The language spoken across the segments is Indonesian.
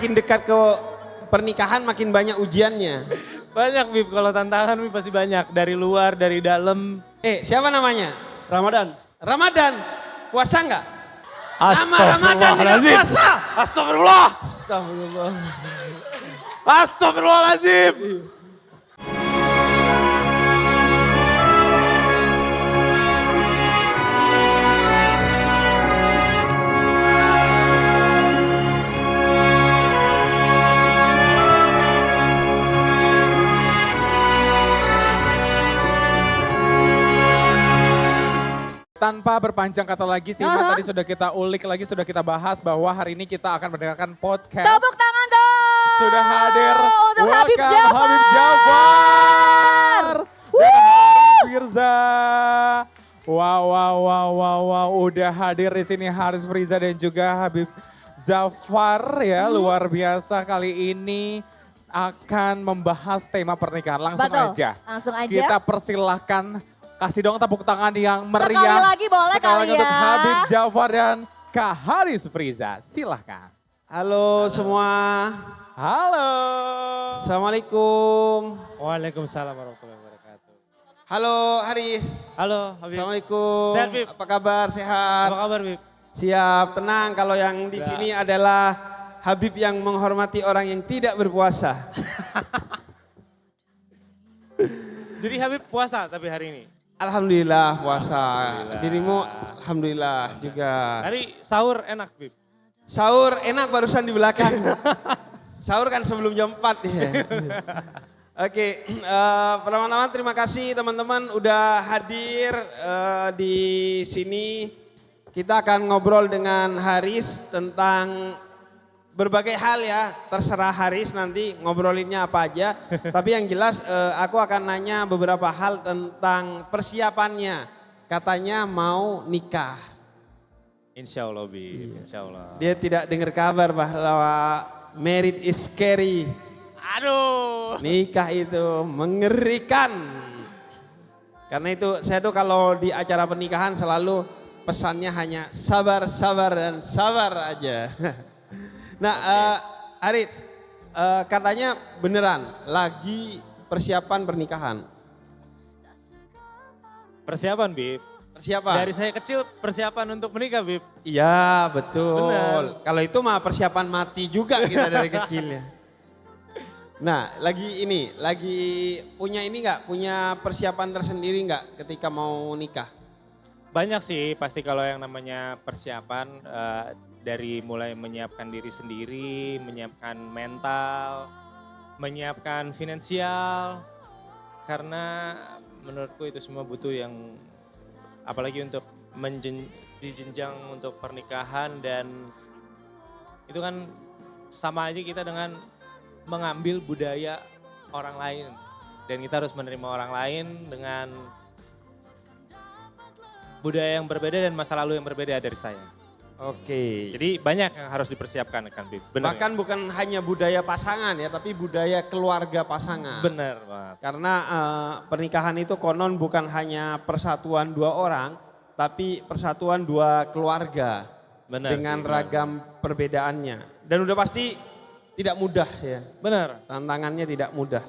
makin dekat ke pernikahan makin banyak ujiannya. Banyak Bib, kalau tantangan Bib pasti banyak. Dari luar, dari dalam. Siapa namanya? Ramadan. Ramadan. Puasa enggak? Nama Ramadan tidak puasa. Astagfirullah. Astagfirullah. Astagfirullahaladzim. Tanpa berpanjang kata lagi, Silman tadi sudah kita ulik lagi, sudah kita bahas bahwa hari ini kita akan mendengarkan podcast. Tepuk tangan dong. Sudah hadir. Untuk Habib Welcome Jafar. Habib Jafar. Dan Haris Firza. Wow. Udah hadir di sini Haris Firza dan juga Habib Jafar ya. Luar biasa kali ini akan membahas tema pernikahan. Langsung Betul. aja. Langsung aja. Kita persilahkan. Kasih dong tepuk tangan yang meriah. Sekali lagi boleh Sekali kali lagi untuk ya. Habib Jafar dan Kak Haris Firza. Silahkan. Halo semua. Halo. Assalamualaikum. Waalaikumsalam warahmatullahi wabarakatuh. Halo Haris. Halo Habib. Assalamualaikum. Sehat, Bib? Apa kabar? Sehat? Apa kabar Bib? Siap, tenang. Kalau yang di sini adalah Habib yang menghormati orang yang tidak berpuasa. Jadi Habib puasa tapi hari ini? Alhamdulillah puasa. Dirimu alhamdulillah juga. Tadi sahur enak Bib? Sahur enak barusan di belakang. Sahur kan sebelum jam 4 ya. Oke, pertama-tama terima kasih teman-teman udah hadir di sini. Kita akan ngobrol dengan Haris tentang berbagai hal ya, terserah Haris nanti ngobrolinnya apa aja. Tapi yang jelas aku akan nanya beberapa hal tentang persiapannya. Katanya mau nikah. Insya Allah Bib, insya Allah. Dia tidak dengar kabar bahwa married is scary. Aduh. Nikah itu mengerikan. Karena itu saya tuh kalau di acara pernikahan selalu pesannya hanya sabar, sabar dan sabar aja. Nah, Haris, katanya beneran lagi persiapan pernikahan. Persiapan Bib. Persiapan? Dari saya kecil persiapan untuk menikah Bib. Iya, betul. Benar. Kalau itu mah persiapan mati juga kita dari kecilnya. Nah, lagi punya ini enggak? Punya persiapan tersendiri enggak ketika mau nikah? Banyak sih pasti kalau yang namanya persiapan dari mulai menyiapkan diri sendiri, menyiapkan mental, menyiapkan finansial. Karena menurutku itu semua butuh yang apalagi untuk di jenjang untuk pernikahan dan itu kan sama aja kita dengan mengambil budaya orang lain dan kita harus menerima orang lain dengan budaya yang berbeda dan masa lalu yang berbeda dari saya. Oke. Jadi banyak yang harus dipersiapkan kan Bib. Benar. Bahkan bukan hanya budaya pasangan ya, tapi budaya keluarga pasangan. Benar banget. Karena pernikahan itu konon bukan hanya persatuan dua orang, tapi persatuan dua keluarga. Benar dengan sih, ragam perbedaannya. Dan udah pasti tidak mudah ya. Benar. Tantangannya tidak mudah.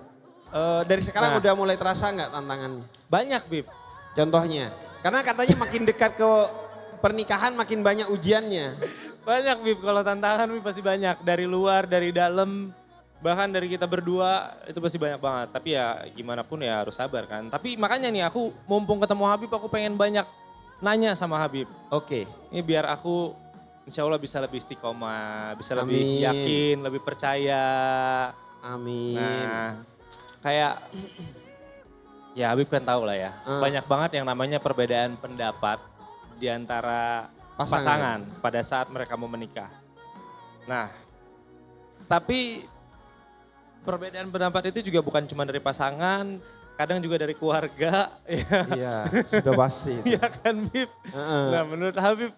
Dari sekarang udah mulai terasa nggak tantangannya? Banyak Bib. Contohnya, karena katanya makin dekat ke pernikahan makin banyak ujiannya. Banyak Bib, kalau tantangan Bib pasti banyak. Dari luar, dari dalam, bahkan dari kita berdua itu pasti banyak banget. Tapi ya gimana pun ya harus sabar kan. Tapi makanya nih aku mumpung ketemu Habib aku pengen banyak nanya sama Habib. Oke. Ini biar aku insya Allah bisa lebih istiqomah, bisa lebih Amin. yakin, lebih percaya. Amin. Nah kayak ya Habib kan tahu lah ya. Banyak banget yang namanya perbedaan pendapat di antara pasangan pada saat mereka mau menikah. Nah, tapi perbedaan pendapat itu juga bukan cuma dari pasangan, kadang juga dari keluarga. Iya, sudah pasti. Iya kan Bib? Nah menurut Habib,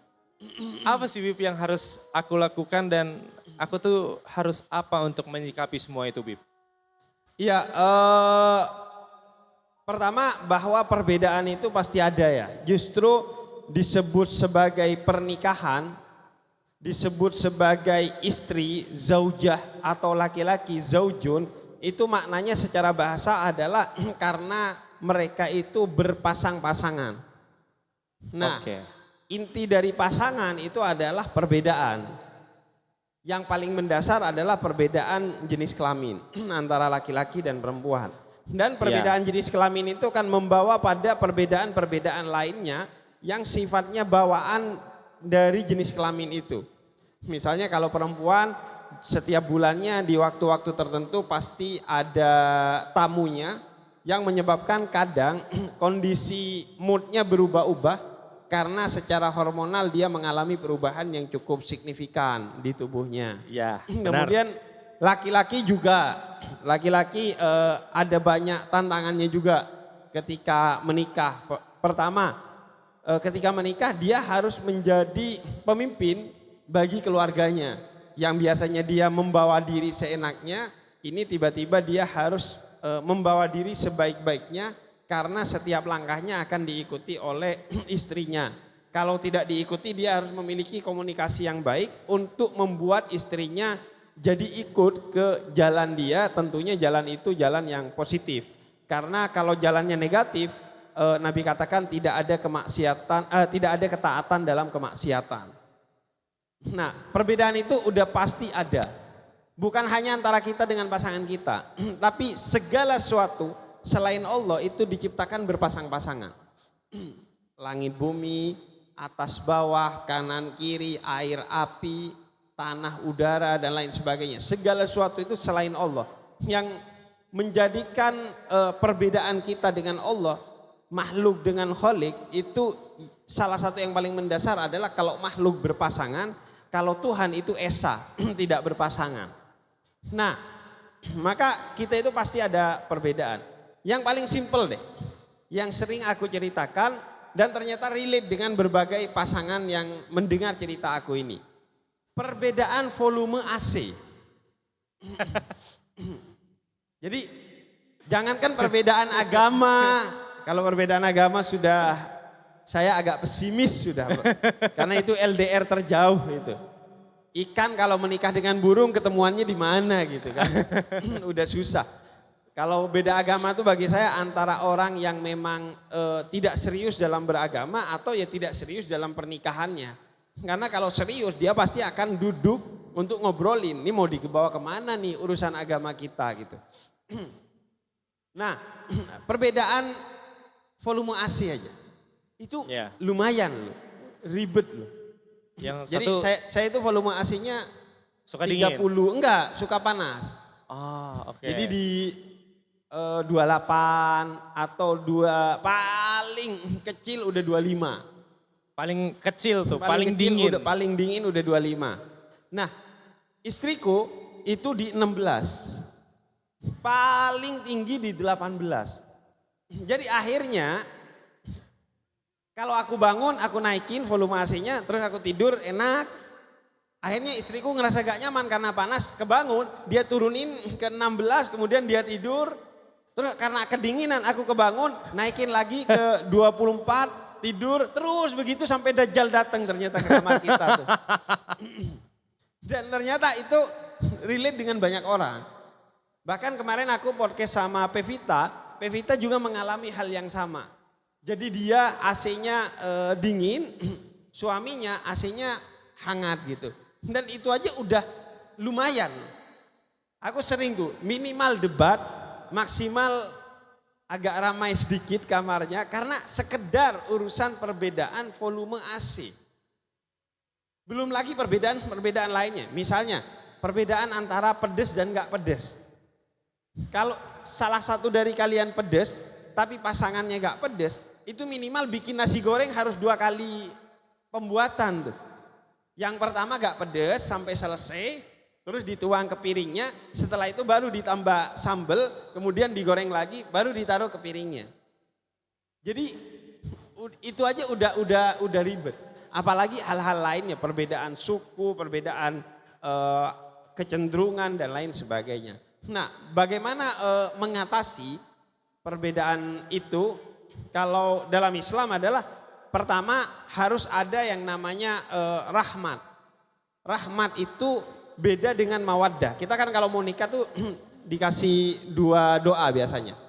apa sih Bib yang harus aku lakukan dan aku tuh harus apa untuk menyikapi semua itu Bib? Iya, pertama bahwa perbedaan itu pasti ada ya. Justru disebut sebagai pernikahan disebut sebagai istri, zaujah atau laki-laki, zaujun, itu maknanya secara bahasa adalah karena mereka itu berpasang-pasangan. Nah, Oke. inti dari pasangan itu adalah perbedaan. Yang paling mendasar adalah perbedaan jenis kelamin antara laki-laki dan perempuan. Dan perbedaan jenis kelamin itu kan membawa pada perbedaan-perbedaan lainnya yang sifatnya bawaan dari jenis kelamin itu. Misalnya kalau perempuan setiap bulannya di waktu-waktu tertentu pasti ada tamunya yang menyebabkan kadang kondisi moodnya berubah-ubah karena secara hormonal dia mengalami perubahan yang cukup signifikan di tubuhnya. Ya, benar. Kemudian laki-laki juga, laki-laki ada banyak tantangannya juga ketika menikah. Pertama, ketika menikah dia harus menjadi pemimpin bagi keluarganya. Yang biasanya dia membawa diri seenaknya, ini tiba-tiba dia harus membawa diri sebaik-baiknya karena setiap langkahnya akan diikuti oleh istrinya. Kalau tidak diikuti dia harus memiliki komunikasi yang baik untuk membuat istrinya jadi ikut ke jalan dia, tentunya jalan itu jalan yang positif. Karena kalau jalannya negatif, Nabi katakan tidak ada kemaksiatan, tidak ada ketaatan dalam kemaksiatan. Nah, perbedaan itu udah pasti ada. Bukan hanya antara kita dengan pasangan kita, tapi segala sesuatu selain Allah itu diciptakan berpasang-pasangan. Langit bumi, atas bawah, kanan kiri, air api, tanah udara dan lain sebagainya. Segala sesuatu itu selain Allah. Yang menjadikan perbedaan kita dengan Allah, makhluk dengan Khalik, itu salah satu yang paling mendasar adalah kalau makhluk berpasangan, kalau Tuhan itu esa, tidak berpasangan. Nah, maka kita itu pasti ada perbedaan. Yang paling simpel deh, yang sering aku ceritakan dan ternyata relate dengan berbagai pasangan yang mendengar cerita aku ini. Perbedaan volume AC. Jadi jangankan perbedaan agama, kalau perbedaan agama sudah saya agak pesimis sudah, karena itu LDR terjauh itu. Ikan kalau menikah dengan burung ketemuannya di mana gitu kan, udah susah. Kalau beda agama itu bagi saya antara orang yang memang tidak serius dalam beragama atau ya tidak serius dalam pernikahannya. Karena kalau serius dia pasti akan duduk untuk ngobrolin, ini mau dibawa kemana nih urusan agama kita gitu. Nah, perbedaan volume AC aja, itu lumayan loh, ribet loh. Jadi saya itu volume AC-nya suka 30, dingin? enggak, suka panas. Oh, oke. Jadi di 28 atau paling kecil udah 25. Paling kecil tuh, kecil paling dingin. Paling dingin udah 25. Nah, istriku itu di 16. Paling tinggi di 18. Jadi akhirnya kalau aku bangun, aku naikin volume AC-nya, terus aku tidur enak. Akhirnya istriku ngerasa gak nyaman karena panas, kebangun, dia turunin ke 16, kemudian dia tidur. Terus karena kedinginan aku kebangun, naikin lagi ke 24, tidur, terus begitu sampai Dajjal datang ternyata ke kamar kita tuh. Dan ternyata itu relate dengan banyak orang. Bahkan kemarin aku podcast sama Pevita juga mengalami hal yang sama. Jadi dia AC-nya dingin, suaminya AC-nya hangat gitu. Dan itu aja udah lumayan. Aku sering tuh minimal debat, maksimal agak ramai sedikit kamarnya karena sekedar urusan perbedaan volume AC. Belum lagi perbedaan lainnya. Misalnya perbedaan antara pedes dan enggak pedes. Kalau salah satu dari kalian pedes tapi pasangannya enggak pedes, itu minimal bikin nasi goreng harus 2 kali pembuatan tuh. Yang pertama enggak pedes sampai selesai. Terus dituang ke piringnya, setelah itu baru ditambah sambal, kemudian digoreng lagi, baru ditaruh ke piringnya. Jadi itu aja udah ribet. Apalagi hal-hal lainnya, perbedaan suku, perbedaan kecenderungan dan lain sebagainya. Nah, bagaimana mengatasi perbedaan itu? Kalau dalam Islam adalah pertama harus ada yang namanya rahmat. rahmat itu beda dengan mawaddah. Kita kan kalau mau nikah tuh dikasih 2 doa biasanya.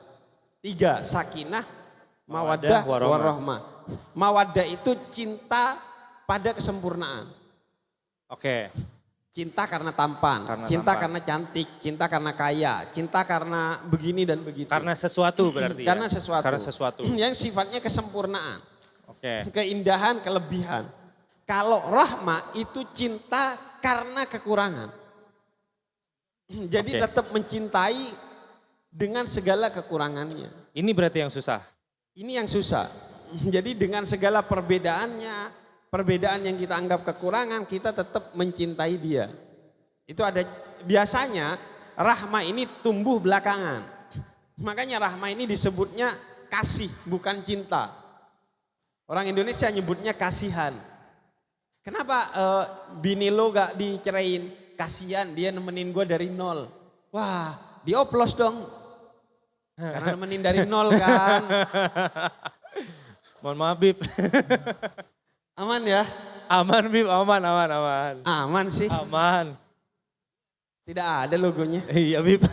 3, sakinah, mawaddah, warahmah. Mawaddah itu cinta pada kesempurnaan. Oke. Cinta karena tampan, cinta karena cantik, cinta karena kaya, cinta karena begini dan begitu. Karena sesuatu berarti Karena ya? sesuatu. Karena sesuatu. Yang sifatnya kesempurnaan. Oke. Keindahan, kelebihan. Kalau rahmah itu cinta karena kekurangan. Jadi Oke. tetap mencintai dengan segala kekurangannya. Ini berarti yang susah. Ini yang susah. Jadi dengan segala perbedaannya, perbedaan yang kita anggap kekurangan, kita tetap mencintai dia. Itu ada, biasanya rahmah ini tumbuh belakangan. Makanya rahmah ini disebutnya kasih, bukan cinta. Orang Indonesia nyebutnya kasihan. Kenapa bini lo gak dicerain? Kasihan, dia nemenin gue dari nol. Wah, dioplos dong. Karena nemenin dari nol kan. Mohon maaf Bib. Aman ya? Aman Bib, aman, aman, aman. Aman sih. Aman. Tidak ada logonya. Iya Bib.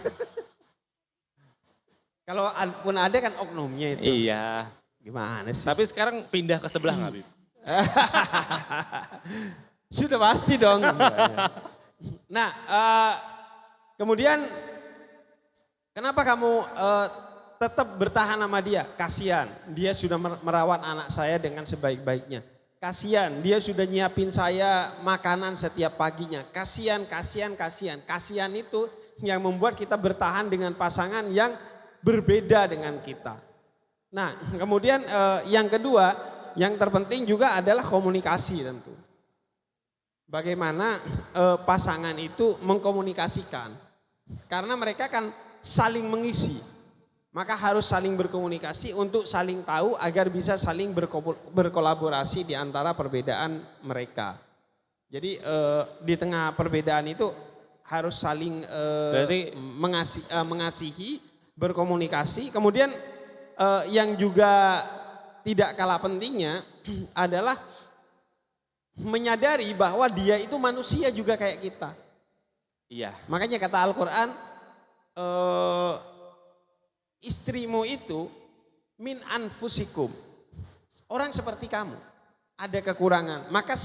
Kalau pun ada kan oknumnya itu. Iya. Gimana sih? Tapi sekarang pindah ke sebelah nggak Bib? Sudah pasti dong. Nah, kemudian kenapa kamu tetap bertahan sama dia? Kasihan, dia sudah merawat anak saya dengan sebaik-baiknya. Kasihan, dia sudah nyiapin saya makanan setiap paginya. Kasihan, kasihan, kasihan. Kasihan itu yang membuat kita bertahan dengan pasangan yang berbeda dengan kita. Nah, kemudian yang kedua, yang terpenting juga adalah komunikasi tentu. Bagaimana pasangan itu mengkomunikasikan. Karena mereka kan saling mengisi. Maka harus saling berkomunikasi untuk saling tahu agar bisa saling berkolaborasi di antara perbedaan mereka. Jadi di tengah perbedaan itu harus saling mengasihi, berkomunikasi. Kemudian yang juga tidak kalah pentingnya adalah menyadari bahwa dia itu manusia juga kayak kita. Iya. Makanya kata Al-Quran, istrimu itu min anfusikum. Orang seperti kamu, ada kekurangan. Maka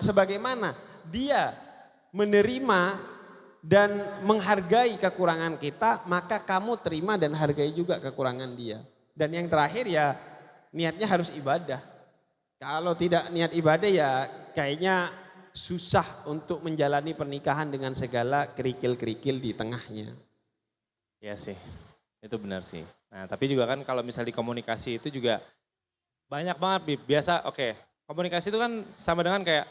sebagaimana dia menerima dan menghargai kekurangan kita, maka kamu terima dan hargai juga kekurangan dia. Dan yang terakhir ya niatnya harus ibadah. Kalau tidak niat ibadah ya kayaknya susah untuk menjalani pernikahan dengan segala kerikil-kerikil di tengahnya. Iya sih, itu benar sih. Nah tapi juga kan kalau misalnya di komunikasi itu juga banyak banget Bib. Biasa komunikasi itu kan sama dengan kayak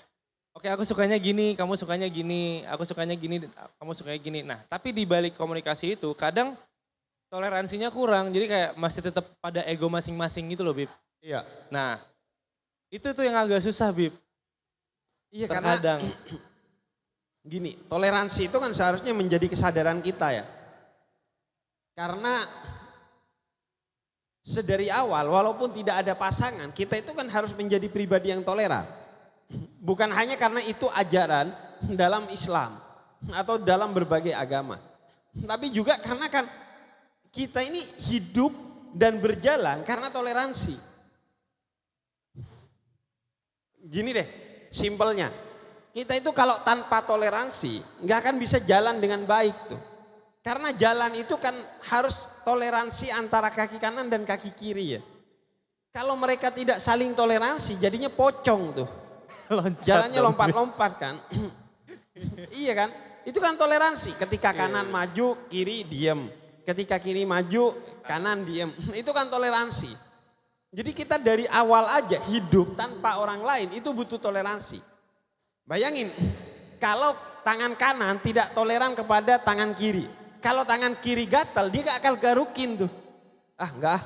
aku sukanya gini, kamu sukanya gini, aku sukanya gini, kamu sukanya gini. Nah tapi di balik komunikasi itu kadang toleransinya kurang, jadi kayak masih tetap pada ego masing-masing gitu loh Bib. Iya. Nah itu tuh yang agak susah Bib. Iya terkadang. Karena gini, toleransi itu kan seharusnya menjadi kesadaran kita ya. Karena sedari awal walaupun tidak ada pasangan, kita itu kan harus menjadi pribadi yang toleran. Bukan hanya karena itu ajaran dalam Islam atau dalam berbagai agama. Tapi juga karena kan kita ini hidup dan berjalan karena toleransi. Gini deh, simpelnya. Kita itu kalau tanpa toleransi nggak akan bisa jalan dengan baik tuh. Karena jalan itu kan harus toleransi antara kaki kanan dan kaki kiri ya. Kalau mereka tidak saling toleransi jadinya pocong tuh. Jalannya lompat-lompat kan. Iya kan? Itu kan toleransi. Ketika kanan maju, kiri diem. Ketika kiri maju, kanan diem. Itu kan toleransi. Jadi kita dari awal aja hidup tanpa orang lain itu butuh toleransi. Bayangin, kalau tangan kanan tidak toleran kepada tangan kiri. Kalau tangan kiri gatal, dia gak akan garukin tuh. Enggak,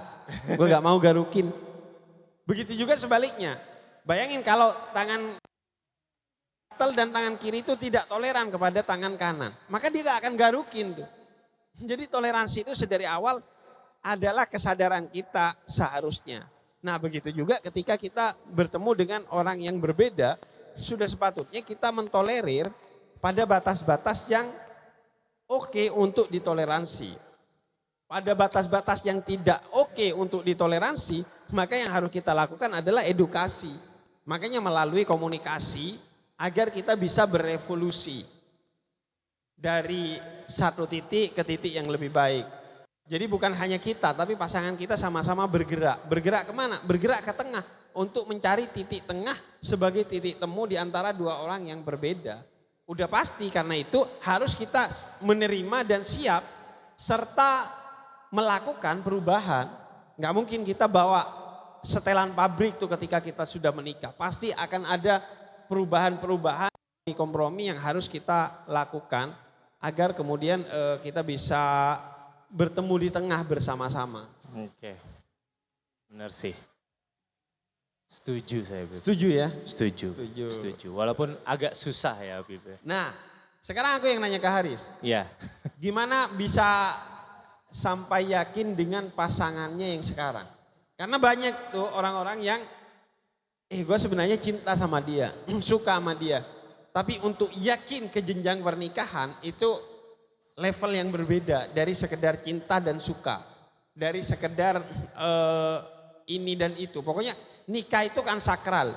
gue gak mau garukin. Begitu juga sebaliknya. Bayangin kalau tangan gatal dan tangan kiri itu tidak toleran kepada tangan kanan. Maka dia gak akan garukin tuh. Jadi toleransi itu sedari awal adalah kesadaran kita seharusnya. Nah begitu juga ketika kita bertemu dengan orang yang berbeda, sudah sepatutnya kita mentolerir pada batas-batas yang oke untuk ditoleransi. Pada batas-batas yang tidak oke untuk ditoleransi, maka yang harus kita lakukan adalah edukasi. Makanya melalui komunikasi agar kita bisa berevolusi dari satu titik ke titik yang lebih baik. Jadi bukan hanya kita, tapi pasangan kita sama-sama bergerak. Bergerak kemana? Bergerak ke tengah untuk mencari titik tengah sebagai titik temu di antara dua orang yang berbeda. Udah pasti karena itu harus kita menerima dan siap serta melakukan perubahan. Nggak mungkin kita bawa setelan pabrik tuh ketika kita sudah menikah. Pasti akan ada perubahan-perubahan, kompromi yang harus kita lakukan agar kemudian kita bisa bertemu di tengah bersama-sama. Oke, benar sih. Setuju saya, Bib. Setuju ya? Setuju. Setuju. Walaupun agak susah ya, Bib. Nah, sekarang aku yang nanya ke Haris. Iya. Gimana bisa sampai yakin dengan pasangannya yang sekarang? Karena banyak tuh orang-orang yang gue sebenarnya cinta sama dia, suka sama dia. Tapi untuk yakin ke jenjang pernikahan itu level yang berbeda dari sekedar cinta dan suka. Dari sekedar ini dan itu. Pokoknya nikah itu kan sakral.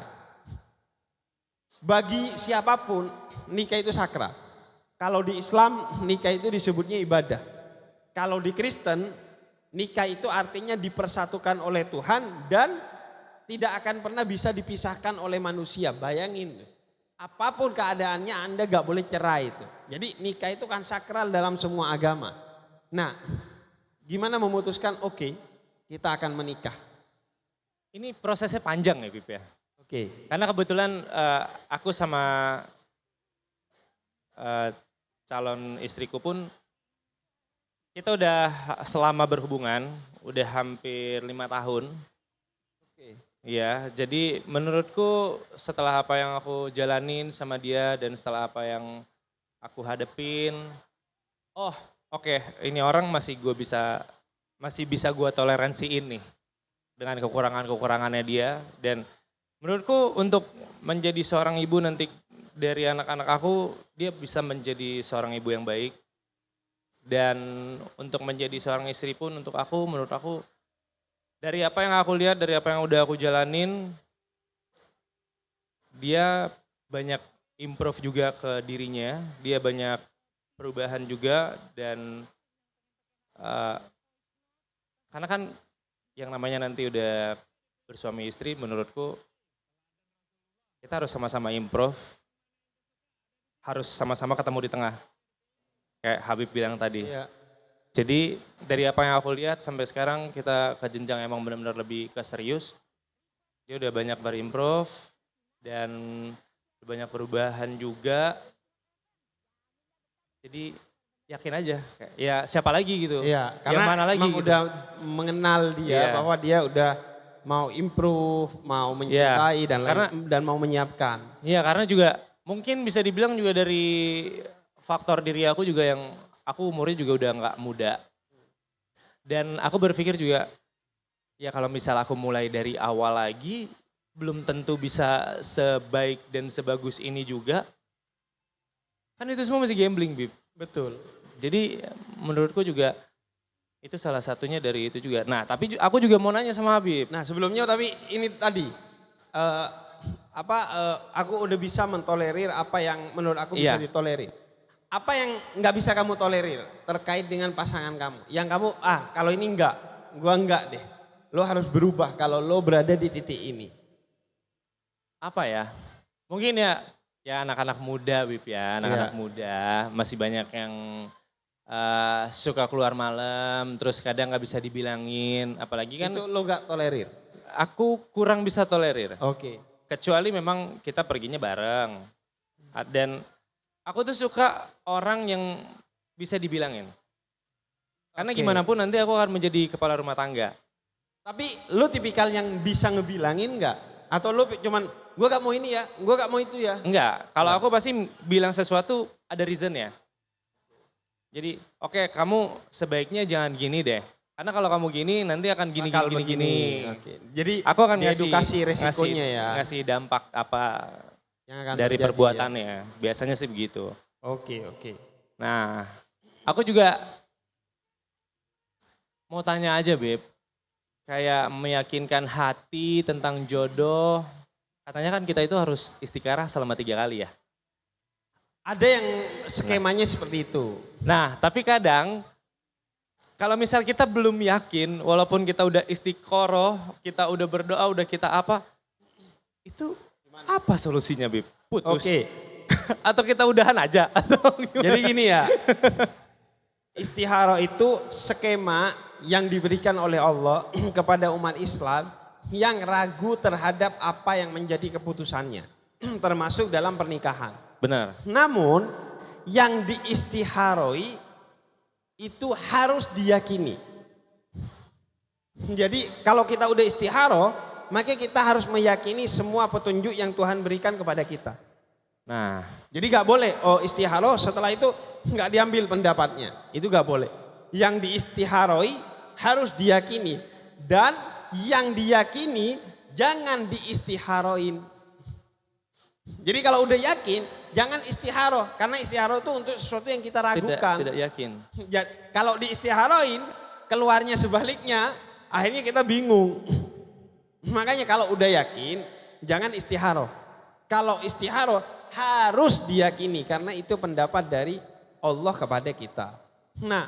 Bagi siapapun nikah itu sakral. Kalau di Islam nikah itu disebutnya ibadah. Kalau di Kristen nikah itu artinya dipersatukan oleh Tuhan dan tidak akan pernah bisa dipisahkan oleh manusia. Bayangin, apapun keadaannya Anda gak boleh cerai itu. Jadi nikah itu kan sakral dalam semua agama. Nah, gimana memutuskan oke, kita akan menikah. Ini prosesnya panjang ya, Bib ya. Oke. Karena kebetulan aku sama calon istriku pun kita udah selama berhubungan, udah hampir 5 tahun. Oke. Iya, jadi menurutku setelah apa yang aku jalanin sama dia dan setelah apa yang aku hadepin, oke, ini orang masih bisa gue toleransiin nih dengan kekurangannya dia. Dan menurutku untuk menjadi seorang ibu nanti dari anak-anak aku, dia bisa menjadi seorang ibu yang baik. Dan untuk menjadi seorang istri pun menurut aku dari apa yang aku lihat, dari apa yang udah aku jalanin, dia banyak improve juga ke dirinya, dia banyak perubahan juga. Dan karena kan yang namanya nanti udah bersuami istri, menurutku kita harus sama-sama improve, harus sama-sama ketemu di tengah. Kayak Habib bilang tadi. Iya. Jadi dari apa yang aku lihat sampai sekarang kita ke jenjang emang benar-benar lebih ke serius. Dia udah banyak berimprove dan banyak perubahan juga. Jadi yakin aja, ya siapa lagi gitu. Iya, yang karena mana lagi emang gitu. udah mengenal dia Iya. bahwa dia udah mau improve, mau mencintai dan mau menyiapkan. Iya, karena juga mungkin bisa dibilang juga dari faktor diri aku juga yang aku umurnya juga udah nggak muda. Dan aku berpikir juga, ya kalau misal aku mulai dari awal lagi, belum tentu bisa sebaik dan sebagus ini juga. Kan itu semua masih gambling, Bib. Betul. Jadi menurutku juga itu salah satunya dari itu juga. Nah, tapi aku juga mau nanya sama Habib. Nah sebelumnya tapi ini tadi, aku udah bisa mentolerir apa yang menurut aku bisa Iya. ditolerir. Apa yang nggak bisa kamu tolerir terkait dengan pasangan kamu? Yang kamu, kalau ini enggak, gua enggak deh. Lo harus berubah kalau lo berada di titik ini. Apa ya? Mungkin ya anak-anak muda, Bib ya. Anak-anak muda masih banyak yang suka keluar malam, terus kadang nggak bisa dibilangin. Apalagi kan Itu lo nggak tolerir. aku kurang bisa tolerir. Oke. Kecuali memang kita perginya bareng. Dan aku tuh suka orang yang bisa dibilangin. Karena Oke. gimana pun nanti aku akan menjadi kepala rumah tangga. Tapi lo tipikal yang bisa ngebilangin nggak? Atau lo cuman, gue gak mau ini ya, gue gak mau itu ya. Enggak, kalau aku pasti bilang sesuatu ada reason ya. Jadi oke, kamu sebaiknya jangan gini deh. Karena kalau kamu gini nanti akan gini. Oke. Jadi Aku akan diedukasi resikonya ya. ngasih dampak apa Yang akan dari terjadi, perbuatannya. Biasanya sih begitu. Oke. Nah, aku juga mau tanya aja Beb, kayak meyakinkan hati tentang jodoh. Katanya kan kita itu harus istikharah selama 3 kali ya. Ada yang skemanya seperti itu. Nah, tapi kadang kalau misal kita belum yakin, walaupun kita udah istiqoroh, kita udah berdoa, udah kita apa, itu apa solusinya Bib? Putus? Oke. Atau kita udahan aja? Atau gimana? Jadi gini ya, istikharah itu skema yang diberikan oleh Allah kepada umat Islam yang ragu terhadap apa yang menjadi keputusannya, termasuk dalam pernikahan. Benar. Namun yang diistikharoi itu harus diyakini. Jadi kalau kita udah istikharah, maka kita harus meyakini semua petunjuk yang Tuhan berikan kepada kita. Nah, Jadi gak boleh, istikharah setelah itu gak diambil pendapatnya. Itu gak boleh. Yang diistikharoi harus diyakini. Dan yang diyakini jangan diistikharoin. Jadi kalau udah yakin, jangan istikharah. Karena istikharah itu untuk sesuatu yang kita ragukan. tidak yakin. Kalau diistikharoin, keluarnya sebaliknya, akhirnya kita bingung. Makanya kalau udah yakin, jangan istikharah. Kalau istikharah harus diyakini karena itu pendapat dari Allah kepada kita. Nah,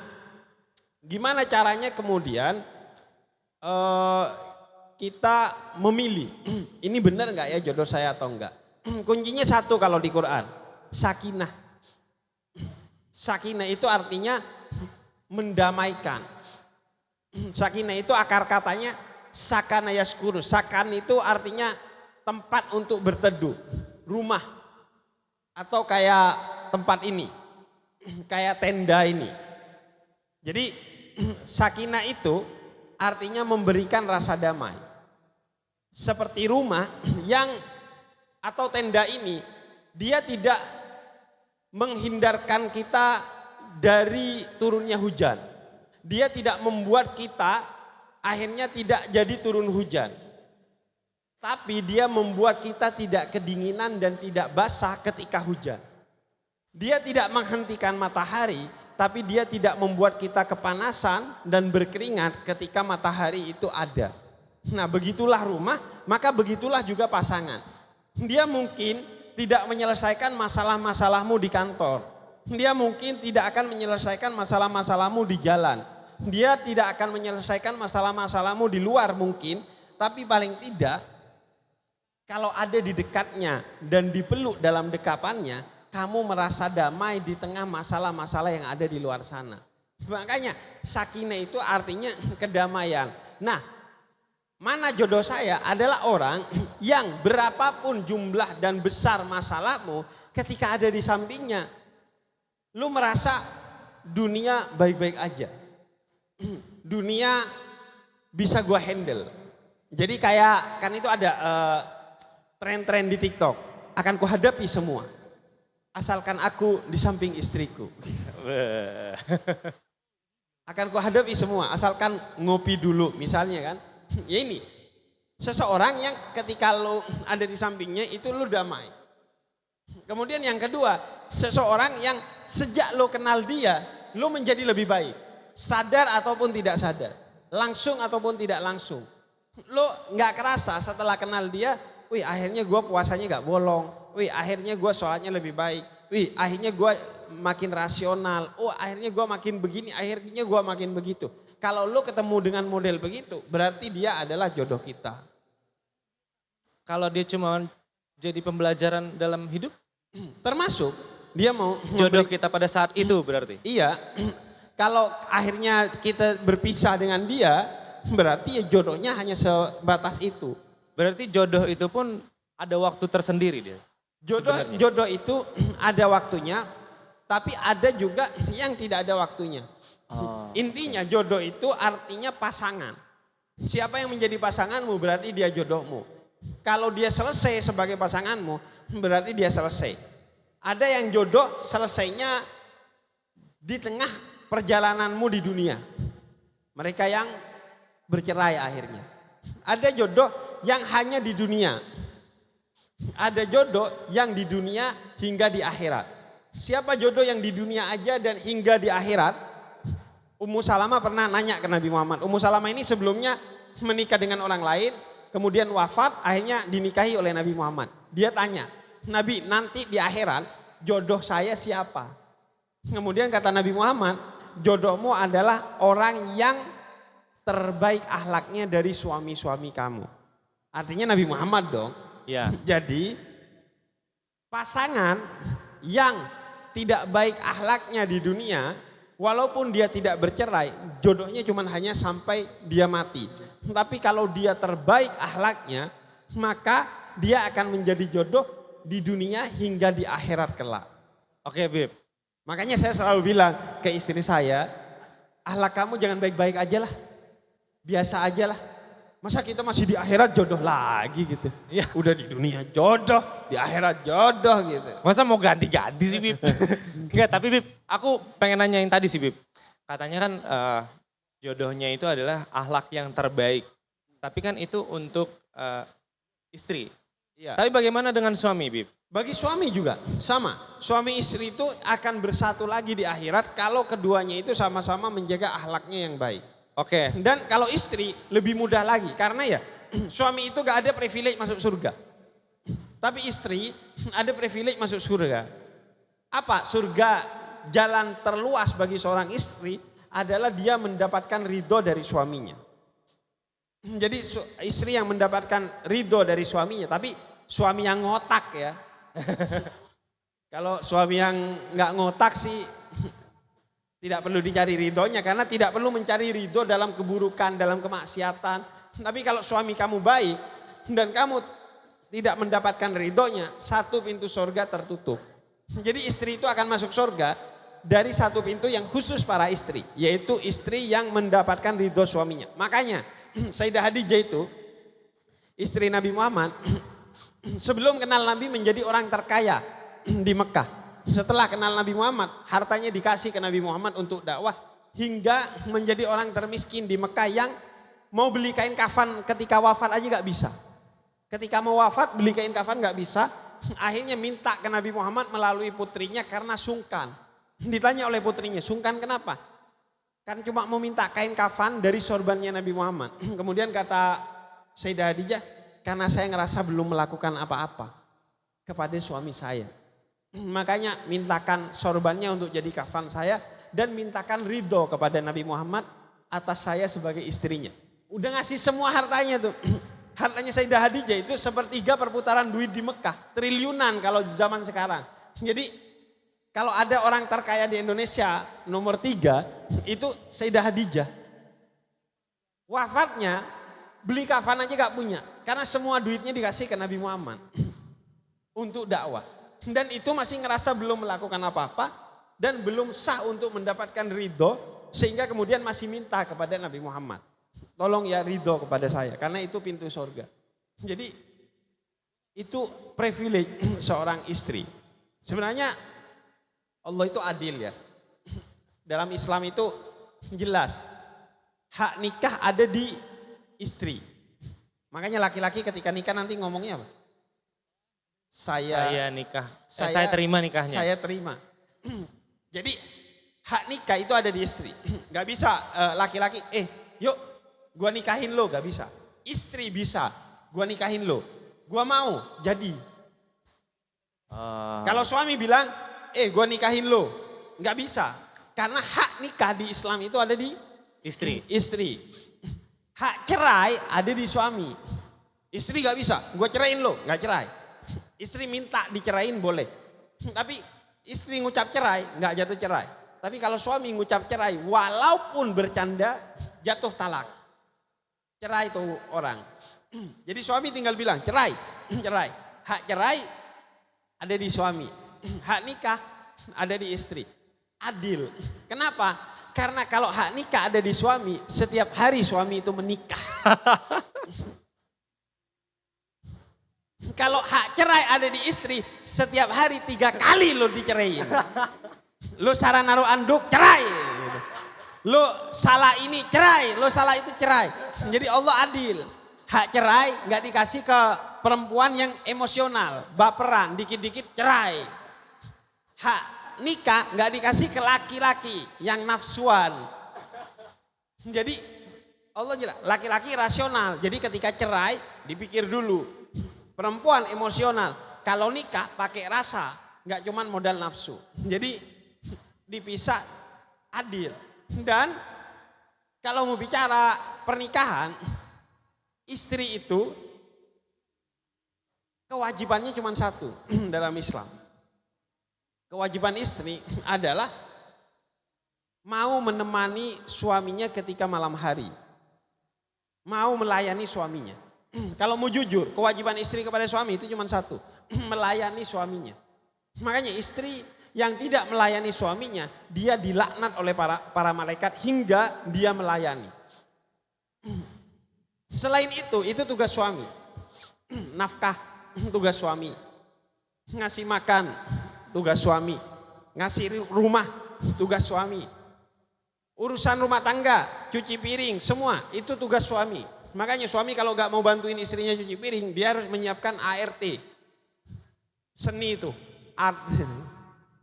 gimana caranya kemudian kita memilih, ini benar nggak ya jodoh saya atau enggak? Kuncinya satu kalau di Quran, sakinah. Sakinah itu artinya mendamaikan. Sakinah itu akar katanya sakana yaskuru. Sakan itu artinya tempat untuk berteduh, rumah. Atau kayak tempat ini, kayak tenda ini. Jadi sakinah itu artinya memberikan rasa damai. Seperti rumah yang atau tenda ini, dia tidak menghindarkan kita dari turunnya hujan. Dia tidak membuat kita akhirnya tidak jadi turun hujan. Tapi dia membuat kita tidak kedinginan dan tidak basah ketika hujan. Dia tidak menghentikan matahari, tapi dia tidak membuat kita kepanasan dan berkeringat ketika matahari itu ada. Nah, begitulah rumah, maka begitulah juga pasangan. Dia mungkin tidak menyelesaikan masalah-masalahmu di kantor. Dia mungkin tidak akan menyelesaikan masalah-masalahmu di jalan. Dia tidak akan menyelesaikan masalah-masalahmu di luar mungkin, tapi paling tidak kalau ada di dekatnya dan dipeluk dalam dekapannya, kamu merasa damai di tengah masalah-masalah yang ada di luar sana. Makanya sakinah itu artinya kedamaian. Nah, mana jodoh saya adalah orang yang berapapun jumlah dan besar masalahmu, ketika ada di sampingnya, lu merasa dunia baik-baik aja. Dunia bisa gua handle. Jadi kayak kan itu ada tren-tren di TikTok, akan kuhadapi semua. Asalkan aku di samping istriku. Akan kuhadapi semua, asalkan ngopi dulu misalnya kan. Ya ini, seseorang yang ketika lo ada di sampingnya itu lo damai. Kemudian yang kedua, seseorang yang sejak lo kenal dia, lo menjadi lebih baik. Sadar ataupun tidak sadar, langsung ataupun tidak langsung. Lo gak kerasa setelah kenal dia, wih akhirnya gue puasanya gak bolong. Wih akhirnya gue sholatnya lebih baik. Wih akhirnya gue makin rasional. Oh akhirnya gue makin begini, akhirnya gue makin begitu. Kalau lo ketemu dengan model begitu, berarti dia adalah jodoh kita. Kalau dia cuma jadi pembelajaran dalam hidup, Termasuk dia mau jodoh kita pada saat itu berarti. Iya, kalau akhirnya kita berpisah dengan dia, berarti ya jodohnya hanya sebatas itu. Berarti jodoh itu pun ada waktu tersendiri dia. Sebenarnya. Jodoh itu ada waktunya, tapi ada juga yang tidak ada waktunya. Intinya jodoh itu artinya pasangan. Siapa yang menjadi pasanganmu berarti dia jodohmu. Kalau dia selesai sebagai pasanganmu berarti dia selesai. Ada yang jodoh selesainya di tengah perjalananmu di dunia. Mereka yang bercerai akhirnya. Ada jodoh yang hanya di dunia. ada jodoh yang di dunia hingga di akhirat. Siapa jodoh yang di dunia aja dan hingga di akhirat? Ummu Salamah pernah nanya ke Nabi Muhammad. Ummu Salamah ini sebelumnya menikah dengan orang lain, kemudian wafat, akhirnya dinikahi oleh Nabi Muhammad. Dia tanya, Nabi, nanti di akhirat jodoh saya siapa? Kemudian kata Nabi Muhammad, jodohmu adalah orang yang terbaik akhlaknya dari suami-suami kamu. Artinya Nabi Muhammad dong. Ya. Jadi pasangan yang tidak baik akhlaknya di dunia, walaupun dia tidak bercerai, jodohnya cuma hanya sampai dia mati. Tapi kalau dia terbaik akhlaknya, maka dia akan menjadi jodoh di dunia hingga di akhirat kelak. Oke, Bib. Makanya saya selalu bilang ke istri saya, akhlak kamu jangan baik-baik aja lah, biasa aja lah. Masa kita masih di akhirat jodoh lagi gitu. Ya. Udah di dunia jodoh, di akhirat jodoh gitu. Masa mau ganti-ganti sih, Bib? Enggak, tapi Bib, aku pengen nanya yang tadi sih, Bib. Katanya kan jodohnya itu adalah akhlak yang terbaik. Tapi kan itu untuk istri. Iya. Tapi bagaimana dengan suami, Bib? Bagi suami juga sama. Suami istri itu akan bersatu lagi di akhirat kalau keduanya itu sama-sama menjaga akhlaknya yang baik. Oke. Dan kalau istri lebih mudah lagi karena ya suami itu gak ada privilege masuk surga. Tapi istri ada privilege masuk surga. Apa? Surga jalan terluas bagi seorang istri adalah dia mendapatkan ridho dari suaminya. Jadi istri yang mendapatkan ridho dari suaminya, tapi suami yang ngotak ya. Kalau suami yang nggak ngotak sih tidak perlu dicari ridhonya karena tidak perlu mencari ridho dalam keburukan, dalam kemaksiatan. Tapi kalau suami kamu baik dan kamu tidak mendapatkan ridhonya, satu pintu surga tertutup. Jadi istri itu akan masuk surga dari satu pintu yang khusus para istri, yaitu istri yang mendapatkan ridho suaminya. Makanya Sayyidah Khadijah itu istri Nabi Muhammad sebelum kenal Nabi menjadi orang terkaya di Mekah. Setelah kenal Nabi Muhammad, hartanya dikasih ke Nabi Muhammad untuk dakwah hingga menjadi orang termiskin di Mekah yang mau beli kain kafan ketika wafat aja gak bisa. Ketika mau wafat beli kain kafan gak bisa, akhirnya minta ke Nabi Muhammad melalui putrinya karena sungkan. Ditanya oleh putrinya, sungkan kenapa? Kan cuma mau minta kain kafan dari sorbannya Nabi Muhammad. Kemudian kata Sayyidah Khadijah, karena saya ngerasa belum melakukan apa-apa kepada suami saya. Makanya mintakan sorbannya untuk jadi kafan saya dan mintakan ridho kepada Nabi Muhammad atas saya sebagai istrinya. Udah ngasih semua hartanya tuh. Hartanya Sayyidah Khadijah itu sepertiga perputaran duit di Mekah. Triliunan kalau zaman sekarang. Jadi kalau ada orang terkaya di Indonesia nomor 3 itu Sayyidah Khadijah. Wafatnya beli kafan aja gak punya. Karena semua duitnya dikasih ke Nabi Muhammad. Untuk dakwah. Dan itu masih ngerasa belum melakukan apa-apa dan belum sah untuk mendapatkan ridho sehingga kemudian masih minta kepada Nabi Muhammad. Tolong ya ridho kepada saya karena itu pintu surga. Jadi itu privilege seorang istri. Sebenarnya Allah itu adil ya. Dalam Islam itu jelas hak nikah ada di istri. Makanya laki-laki ketika nikah nanti ngomongnya apa? Saya Nikah. Saya terima nikahnya. Saya terima. Jadi hak nikah itu ada di istri. Gak bisa laki-laki, yuk gua nikahin lo, gak bisa. Istri bisa, gua nikahin lo. Gua mau, jadi. Kalau suami bilang, gua nikahin lo, gak bisa. Karena hak nikah di Islam itu ada di istri. Hak cerai ada di suami. Istri gak bisa, gua cerain lo, gak cerai. Istri minta dicerain boleh. Tapi istri ngucap cerai, nggak jatuh cerai. Tapi kalau suami ngucap cerai, walaupun bercanda, jatuh talak. Cerai itu orang. Jadi suami tinggal bilang, cerai. Hak cerai ada di suami. Hak nikah ada di istri. Adil. Kenapa? Karena kalau hak nikah ada di suami, setiap hari suami itu menikah. Kalau hak cerai ada di istri, setiap hari 3 kali lo diceraiin. Lo salah naruh anduk, cerai. Lo salah ini, cerai. Lo salah itu, cerai. Jadi Allah adil. Hak cerai nggak dikasih ke perempuan yang emosional, baperan, dikit-dikit cerai. Hak nikah nggak dikasih ke laki-laki yang nafsuan. Jadi Allah jelas, laki-laki rasional. Jadi ketika cerai dipikir dulu. Perempuan emosional. Kalau nikah pakai rasa, nggak cuman modal nafsu. Jadi dipisah adil. Dan kalau mau bicara pernikahan, istri itu kewajibannya cuma satu dalam Islam. Kewajiban istri adalah mau menemani suaminya ketika malam hari. Mau melayani suaminya. Kalau mau jujur, kewajiban istri kepada suami itu cuma satu, melayani suaminya. Makanya istri yang tidak melayani suaminya, dia dilaknat oleh para malaikat hingga dia melayani. Selain itu tugas suami. Nafkah, tugas suami. Ngasih makan, tugas suami. Ngasih rumah, tugas suami. Urusan rumah tangga, cuci piring, semua itu tugas suami. Makanya suami kalau gak mau bantuin istrinya cuci piring, dia harus menyiapkan ART. Seni itu,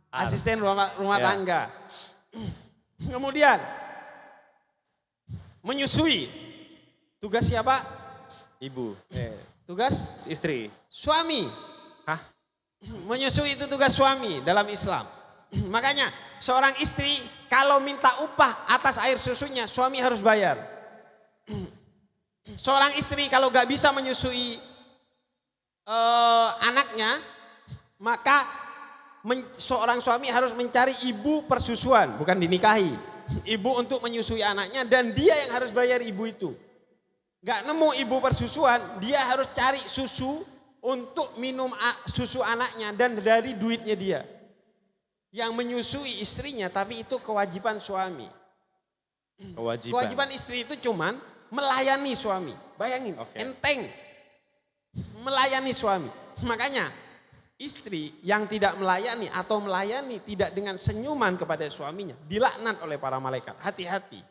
asisten rumah tangga. Kemudian menyusui, tugas siapa? Ibu. Tugas Istri. suami. Hah? Menyusui itu tugas suami dalam Islam. Makanya seorang istri kalau minta upah atas air susunya, suami harus bayar. Seorang istri kalau gak bisa menyusui anaknya, maka seorang suami harus mencari ibu persusuan, bukan dinikahi. Ibu untuk menyusui anaknya dan dia yang harus bayar ibu itu. Gak nemu ibu persusuan, dia harus cari susu untuk minum susu anaknya dan dari duitnya dia. Yang menyusui istrinya, tapi itu kewajiban suami. Kewajiban istri itu cuman melayani suami. Bayangin, enteng. Melayani suami. Makanya istri yang tidak melayani atau melayani tidak dengan senyuman kepada suaminya dilaknat oleh para malaikat. Hati-hati.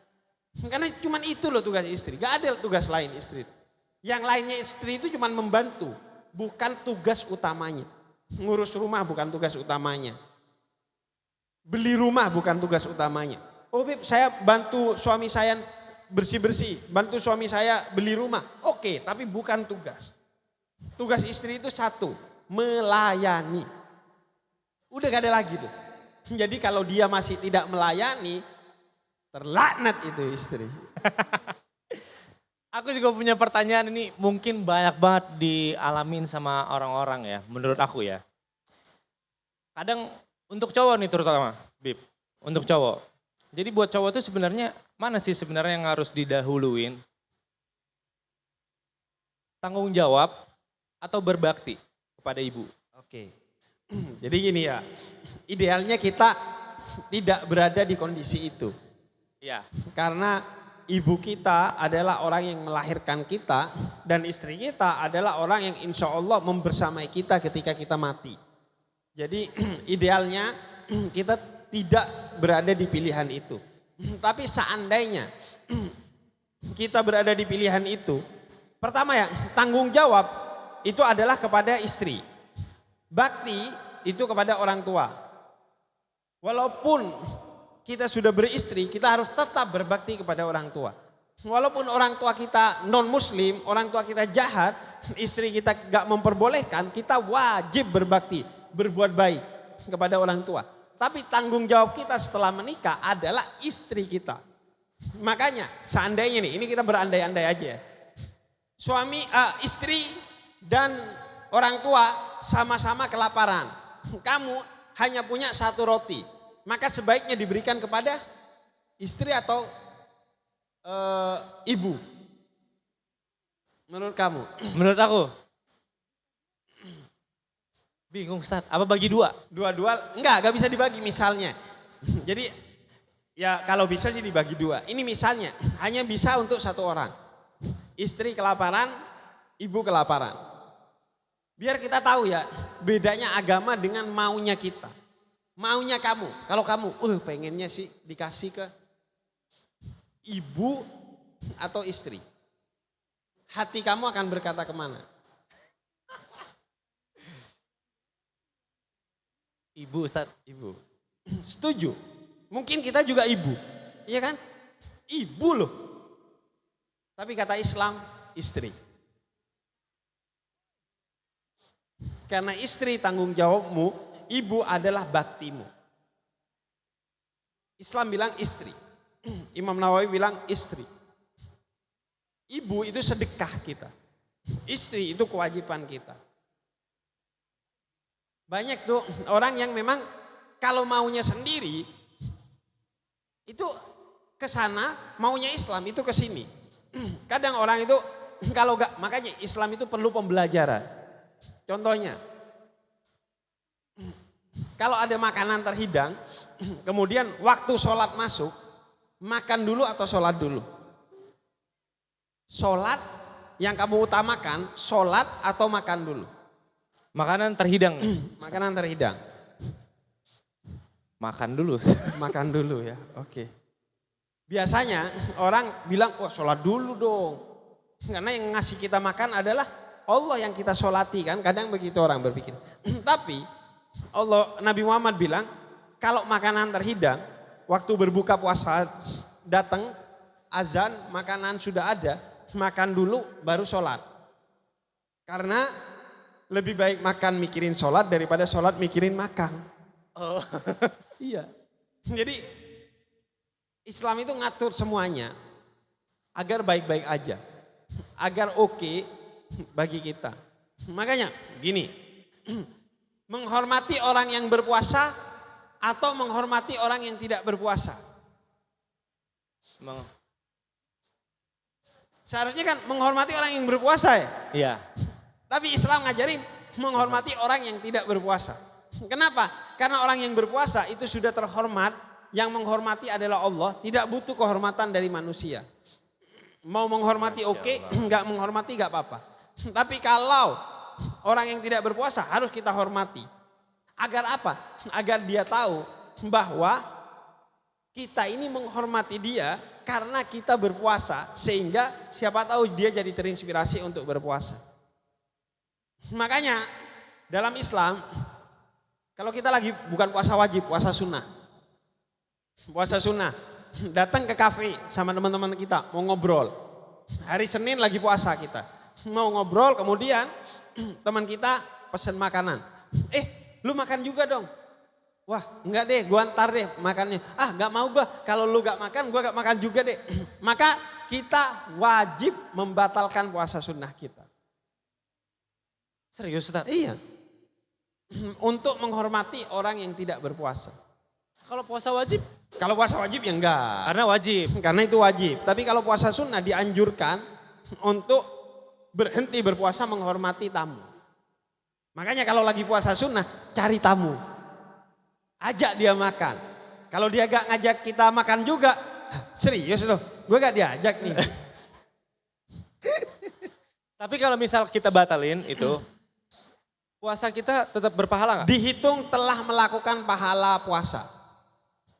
Karena cuman itu loh tugas istri. Gak ada tugas lain istri itu. Yang lainnya istri itu cuman membantu. Bukan tugas utamanya. Ngurus rumah bukan tugas utamanya. Beli rumah bukan tugas utamanya. Oh Beb, saya bantu suami saya bersih-bersih, bantu suami saya beli rumah. Oke, tapi bukan tugas. Tugas istri itu satu, melayani. Udah gak ada lagi tuh. Jadi kalau dia masih tidak melayani, terlaknat itu istri. Aku juga punya pertanyaan ini mungkin banyak banget dialamin sama orang-orang ya, menurut aku ya. Kadang untuk cowok nih terutama, Bib, untuk cowok. Jadi buat cowok tuh sebenarnya mana sih sebenarnya yang harus didahuluin? Tanggung jawab atau berbakti kepada ibu? Oke. Jadi gini ya, idealnya kita tidak berada di kondisi itu. Iya. Karena ibu kita adalah orang yang melahirkan kita dan istri kita adalah orang yang insya Allah membersamai kita ketika kita mati. Jadi idealnya kita tidak berada di pilihan itu. Tapi seandainya kita berada di pilihan itu, pertama ya tanggung jawab itu adalah kepada istri. Bakti itu kepada orang tua. Walaupun kita sudah beristri, kita harus tetap berbakti kepada orang tua. Walaupun orang tua kita non muslim, orang tua kita jahat, istri kita gak memperbolehkan, kita wajib berbakti, berbuat baik kepada orang tua. Tapi tanggung jawab kita setelah menikah adalah istri kita. Makanya seandainya nih, ini kita berandai-andai aja. Suami, istri dan orang tua sama-sama kelaparan. Kamu hanya punya satu roti. Maka sebaiknya diberikan kepada istri atau ibu. Menurut kamu? Menurut aku, bingung Ustaz, apa bagi dua? Dua-dua, enggak bisa dibagi misalnya. Jadi ya kalau bisa sih dibagi dua. Ini misalnya hanya bisa untuk satu orang. Istri kelaparan, ibu kelaparan. Biar kita tahu ya bedanya agama dengan maunya kita. Maunya kamu, kalau kamu pengennya sih dikasih ke ibu atau istri. Hati kamu akan berkata kemana? Ibu Ustaz. Ibu. Setuju. Mungkin kita juga ibu. Iya kan? Ibu loh. Tapi kata Islam, istri. Karena istri tanggung jawabmu, ibu adalah baktimu. Islam bilang istri. Imam Nawawi bilang istri. Ibu itu sedekah kita. Istri itu kewajiban kita. Banyak tuh orang yang memang kalau maunya sendiri itu ke sana, maunya Islam itu ke sini. Kadang orang itu kalau enggak, makanya Islam itu perlu pembelajaran. Contohnya, kalau ada makanan terhidang, kemudian waktu sholat masuk, makan dulu atau sholat dulu? Sholat yang kamu utamakan, sholat atau makan dulu? Makanan terhidang. Makanan terhidang. Makan dulu. Makan dulu ya, oke. Biasanya orang bilang, wah sholat dulu dong. Karena yang ngasih kita makan adalah Allah yang kita sholati kan, kadang begitu orang berpikir. Tapi Nabi Muhammad bilang, kalau makanan terhidang, waktu berbuka puasa datang, azan, makanan sudah ada, makan dulu baru sholat. Karena lebih baik makan mikirin sholat daripada sholat mikirin makan. Oh. Iya. Jadi Islam itu ngatur semuanya agar baik-baik aja, agar oke bagi kita. Makanya gini, menghormati orang yang berpuasa atau menghormati orang yang tidak berpuasa. Seharusnya kan menghormati orang yang berpuasa ya. Iya. Tapi Islam ngajarin menghormati orang yang tidak berpuasa. Kenapa? Karena orang yang berpuasa itu sudah terhormat, yang menghormati adalah Allah, tidak butuh kehormatan dari manusia. Mau menghormati oke, enggak menghormati enggak apa-apa. Tapi kalau orang yang tidak berpuasa harus kita hormati. Agar apa? Agar dia tahu bahwa kita ini menghormati dia karena kita berpuasa. Sehingga siapa tahu dia jadi terinspirasi untuk berpuasa. Makanya dalam Islam, kalau kita lagi bukan puasa wajib, puasa sunnah. Puasa sunnah, datang ke kafe sama teman-teman kita, mau ngobrol. Hari Senin lagi puasa kita, mau ngobrol, kemudian teman kita pesen makanan. Lu makan juga dong. Wah enggak deh, gua ntar deh makannya. Ah enggak mau gua, kalau lu enggak makan, gua enggak makan juga deh. Maka kita wajib membatalkan puasa sunnah kita. Serius Ustaz? Iya. Untuk menghormati orang yang tidak berpuasa. Kalau puasa wajib? Kalau puasa wajib ya enggak. Karena wajib. Karena itu wajib. Tapi kalau puasa sunnah dianjurkan untuk berhenti berpuasa menghormati tamu. Makanya kalau lagi puasa sunnah cari tamu. Ajak dia makan. Kalau dia gak ngajak kita makan juga, serius loh, gue gak diajak nih. Tapi kalau misal kita batalin itu, puasa kita tetap berpahala nggak? Dihitung telah melakukan pahala puasa.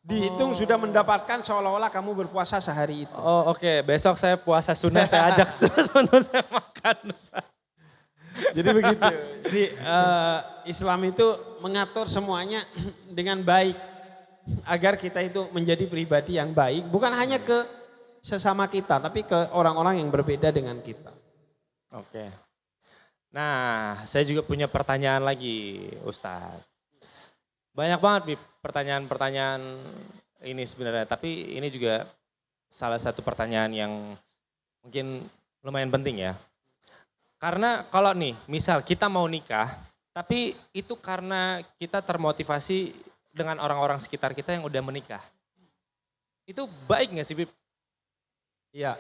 Dihitung sudah mendapatkan seolah-olah kamu berpuasa sehari itu. Oh oke. Besok saya puasa sunnah, saya ajak teman saya makan. Jadi begitu. Jadi Islam itu mengatur semuanya dengan baik. Agar kita itu menjadi pribadi yang baik. Bukan hanya ke sesama kita, tapi ke orang-orang yang berbeda dengan kita. Oke. Nah, saya juga punya pertanyaan lagi, Ustadz. Banyak banget Bib, pertanyaan-pertanyaan ini sebenarnya, tapi ini juga salah satu pertanyaan yang mungkin lumayan penting ya. Karena kalau nih, misal kita mau nikah, tapi itu karena kita termotivasi dengan orang-orang sekitar kita yang udah menikah. Itu baik gak sih Bib? Iya.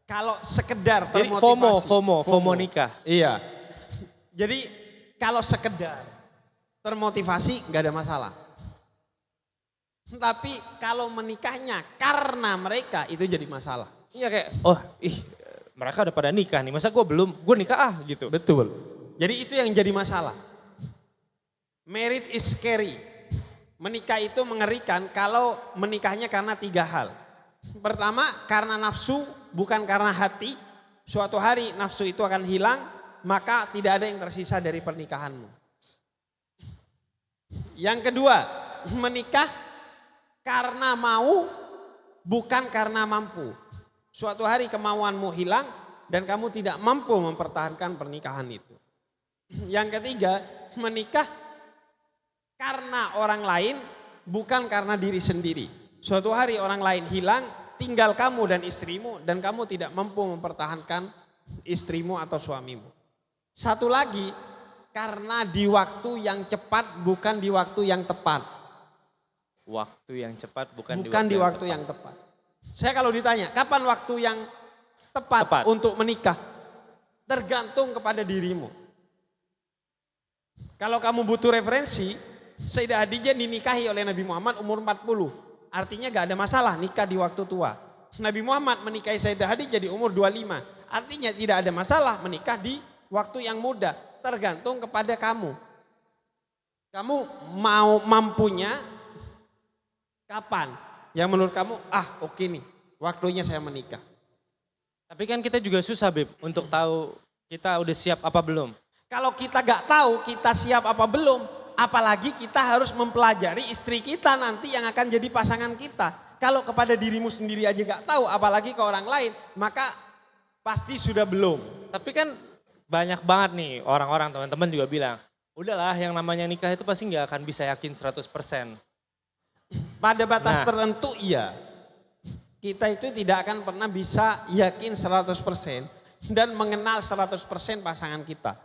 Kalau sekedar Jadi termotivasi. FOMO nikah. Iya. Jadi kalau sekedar termotivasi nggak ada masalah. Tapi kalau menikahnya karena mereka itu jadi masalah. Iya kayak, mereka udah pada nikah nih, masa gue belum, gue nikah gitu. Betul. Jadi itu yang jadi masalah. Marriage is scary. Menikah itu mengerikan kalau menikahnya karena 3 hal. Pertama, karena nafsu, bukan karena hati. Suatu hari nafsu itu akan hilang, maka tidak ada yang tersisa dari pernikahanmu. Yang kedua, menikah karena mau, bukan karena mampu. Suatu hari kemauanmu hilang dan kamu tidak mampu mempertahankan pernikahan itu. Yang ketiga, menikah karena orang lain, bukan karena diri sendiri. Suatu hari orang lain hilang, tinggal kamu dan istrimu, dan kamu tidak mampu mempertahankan istrimu atau suamimu. Satu lagi, karena di waktu yang cepat, bukan di waktu yang tepat. Waktu yang cepat bukan Bukan di waktu yang tepat. Saya kalau ditanya, kapan waktu yang tepat untuk menikah? Tergantung kepada dirimu. Kalau kamu butuh referensi, Sayyidah Khadijah dinikahi oleh Nabi Muhammad umur 40. Artinya gak ada masalah nikah di waktu tua. Nabi Muhammad menikahi Sayyidah Khadijah di umur 25. Artinya tidak ada masalah menikah di waktu yang muda. Tergantung kepada kamu. Kamu mau mampunya kapan? Yang menurut kamu, oke nih, waktunya saya menikah. Tapi kan kita juga susah Bib untuk tahu kita udah siap apa belum. Kalau kita gak tahu kita siap apa belum, apalagi kita harus mempelajari istri kita nanti yang akan jadi pasangan kita. Kalau kepada dirimu sendiri aja gak tahu, apalagi ke orang lain, maka pasti sudah belum. Tapi kan banyak banget nih orang-orang, teman-teman juga bilang, udahlah yang namanya nikah itu pasti nggak akan bisa yakin 100%. Pada batas tertentu iya. Kita itu tidak akan pernah bisa yakin 100% dan mengenal 100% pasangan kita.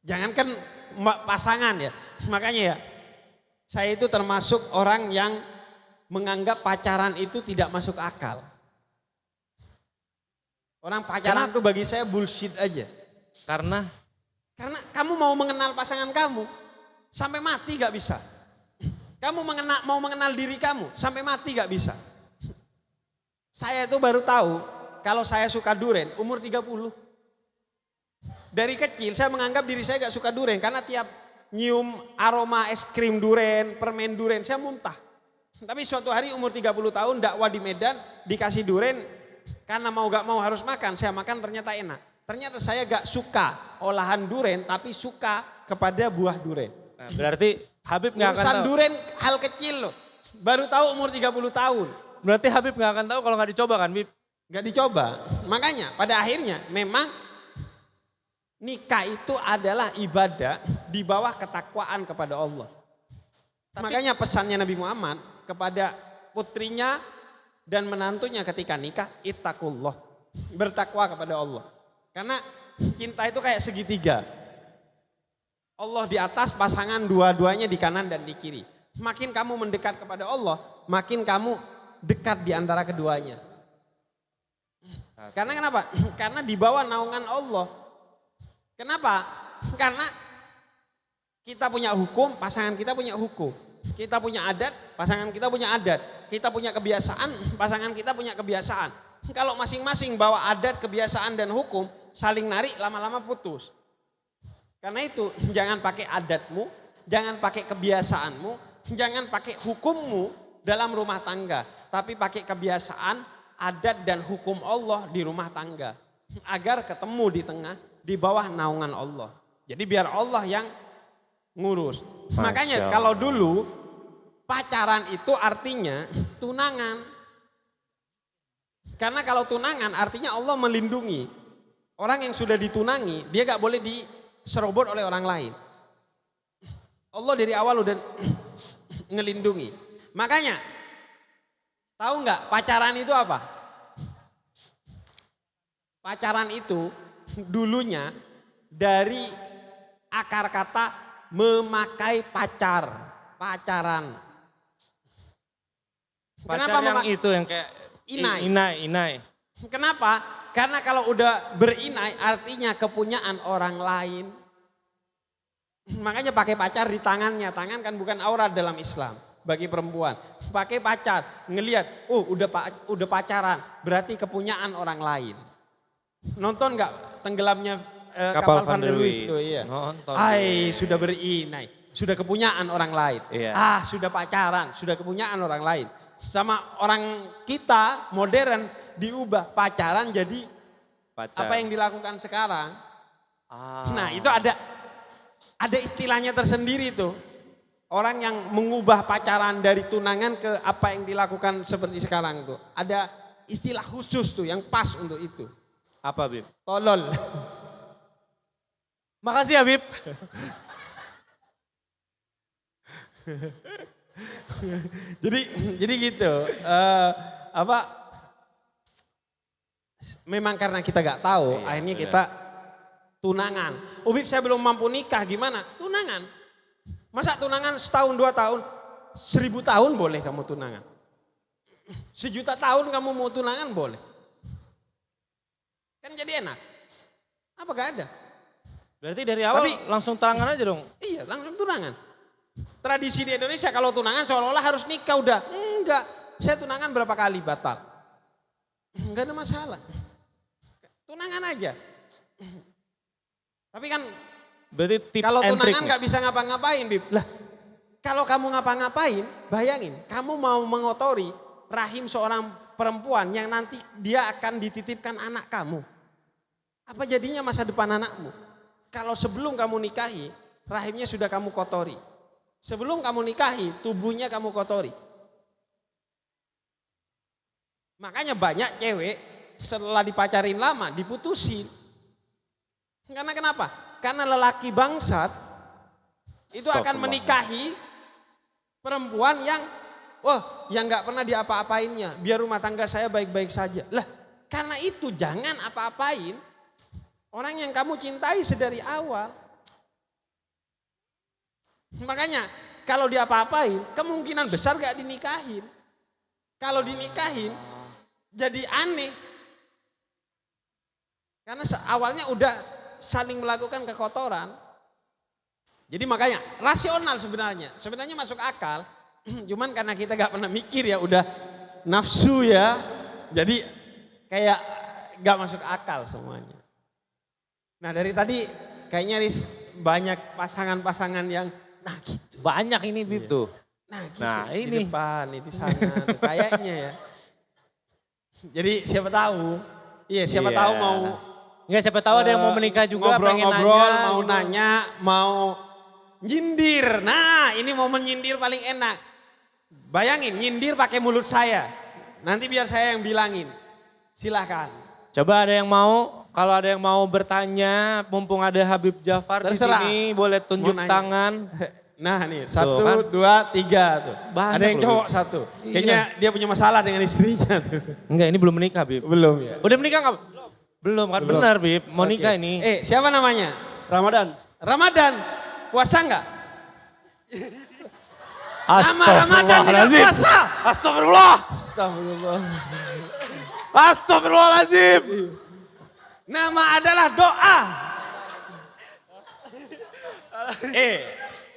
Jangankan pasangan ya, makanya ya saya itu termasuk orang yang menganggap pacaran itu tidak masuk akal. Orang pacaran itu bagi saya bullshit aja. Karena kamu mau mengenal pasangan kamu sampai mati gak bisa. Kamu mau mengenal diri kamu sampai mati gak bisa. Saya itu baru tahu kalau saya suka durian umur 30. Dari kecil saya menganggap diri saya gak suka durian karena tiap nyium aroma es krim durian, permen durian saya muntah. Tapi suatu hari umur 30 tahun dakwah di Medan dikasih durian, karena mau gak mau harus makan, saya makan ternyata enak. Ternyata saya gak suka olahan durian tapi suka kepada buah durian. nah, berarti Habib nggak akan tahu. Durian hal kecil loh. Baru tahu umur 30 tahun. Berarti Habib nggak akan tahu kalau nggak dicoba kan, Bib? Gak dicoba. Makanya pada akhirnya memang nikah itu adalah ibadah di bawah ketakwaan kepada Allah. Makanya pesannya Nabi Muhammad kepada putrinya dan menantunya ketika nikah, ittaqullah. Bertakwa kepada Allah. Karena cinta itu kayak segitiga. Allah di atas, pasangan dua-duanya di kanan dan di kiri. Makin kamu mendekat kepada Allah, makin kamu dekat di antara keduanya. Karena kenapa? Karena di bawah naungan Allah. Kenapa? Karena kita punya hukum, pasangan kita punya hukum. Kita punya adat, pasangan kita punya adat. Kita punya kebiasaan, pasangan kita punya kebiasaan. Kalau masing-masing bawa adat, kebiasaan dan hukum, saling narik, lama-lama putus. Karena itu jangan pakai adatmu, jangan pakai kebiasaanmu, jangan pakai hukummu dalam rumah tangga. Tapi pakai kebiasaan, adat dan hukum Allah di rumah tangga. Agar ketemu di tengah, di bawah naungan Allah. Jadi biar Allah yang ngurus. Makanya kalau dulu pacaran itu artinya tunangan. Karena kalau tunangan artinya Allah melindungi. Orang yang sudah ditunangi, dia gak boleh diserobot oleh orang lain. Allah dari awal udah ngelindungi. Makanya, tahu nggak pacaran itu apa? Pacaran itu dulunya dari akar kata memakai pacar, pacaran. Pacar yang itu yang kayak inai. Inai. Kenapa? Karena kalau udah berinai artinya kepunyaan orang lain. Makanya pakai pacar di tangannya. Tangan kan bukan aurat dalam Islam bagi perempuan. Pakai pacar, ngelihat, udah pacaran, berarti kepunyaan orang lain. Nonton nggak tenggelamnya kapal Van der Wijk? Iya. Nonton. Sudah berinai, sudah kepunyaan orang lain. Iya. Sudah pacaran, sudah kepunyaan orang lain. Sama orang kita modern diubah pacaran jadi Pacar. apa yang dilakukan sekarang. Ah. Nah itu ada Ada istilahnya tersendiri tuh. Orang yang mengubah pacaran dari tunangan ke apa yang dilakukan seperti sekarang tuh. Ada istilah khusus tuh yang pas untuk itu. Apa Bib? Tolol. Makasih ya Bib. jadi gitu. Memang karena kita gak tahu, akhirnya kita tunangan. Ubib saya belum mampu nikah, gimana? Tunangan. Masa tunangan setahun 2 tahun? 1000 tahun boleh kamu tunangan. 1.000.000 tahun kamu mau tunangan boleh. Kan jadi enak. Apa gak ada? Berarti dari awal Tapi- langsung terangan aja dong. Iya, langsung tunangan. Tradisi di Indonesia kalau tunangan seolah-olah harus nikah udah. Enggak, saya tunangan berapa kali batal. Enggak ada masalah. Tunangan aja. Tapi kan Berarti tips kalau and trick tunangan nih. nggak bisa ngapa-ngapain, Bib. Lah, kalau kamu ngapa-ngapain, bayangin, kamu mau mengotori rahim seorang perempuan yang nanti dia akan dititipkan anak kamu. Apa jadinya masa depan anakmu? Kalau sebelum kamu nikahi, rahimnya sudah kamu kotori. Sebelum kamu nikahi, tubuhnya kamu kotori. Makanya banyak cewek setelah dipacarin lama, diputusin. Karena kenapa? Karena lelaki bangsat itu akan menikahi perempuan yang yang nggak pernah diapa-apainnya. Biar rumah tangga saya baik-baik saja. Lah, karena itu jangan apa-apain orang yang kamu cintai sedari awal. Makanya kalau diapa-apain kemungkinan besar gak dinikahin. Kalau dinikahin jadi aneh. Karena awalnya udah saling melakukan kekotoran. Jadi makanya rasional sebenarnya. Sebenarnya masuk akal. Cuman karena kita gak pernah mikir ya udah nafsu ya. Jadi kayak gak masuk akal semuanya. Nah dari tadi kayaknya Riz banyak pasangan-pasangan yang nah gitu. Banyak ini Bib tuh. Nah gitu. Nah, Di ini. depan, di sana. Tuh, kayaknya ya. Jadi siapa tahu. Iya siapa Iya. tahu mau. Enggak siapa tahu ada yang mau menikah juga pengen ngobrol-ngobrol, nanya. mau gitu. nanya, mau nyindir. Nah ini momen nyindir paling enak. Bayangin nyindir pakai mulut saya. Nanti biar saya yang bilangin. Silahkan. Coba ada yang mau, kalau ada yang mau bertanya, mumpung ada Habib Jafar di Terserah. sini, boleh tunjuk Mau nanya. tangan. Nah nih 1, kan. 2, 3 tuh. Banyak Ada yang loh, cowok Bib. 1. Iya. Kayaknya dia punya masalah dengan istrinya tuh. Enggak, ini belum menikah Bib. Belum ya. Udah menikah nggak? Belum kan, Belum. benar Bib, mau Oke. nikah ini. Siapa namanya? Ramadan. Ramadan. Puasa enggak? Nama Ramadan tidak puasa. Astagfirullah. Astagfirullah. Astagfirullahaladzim. Nama adalah doa.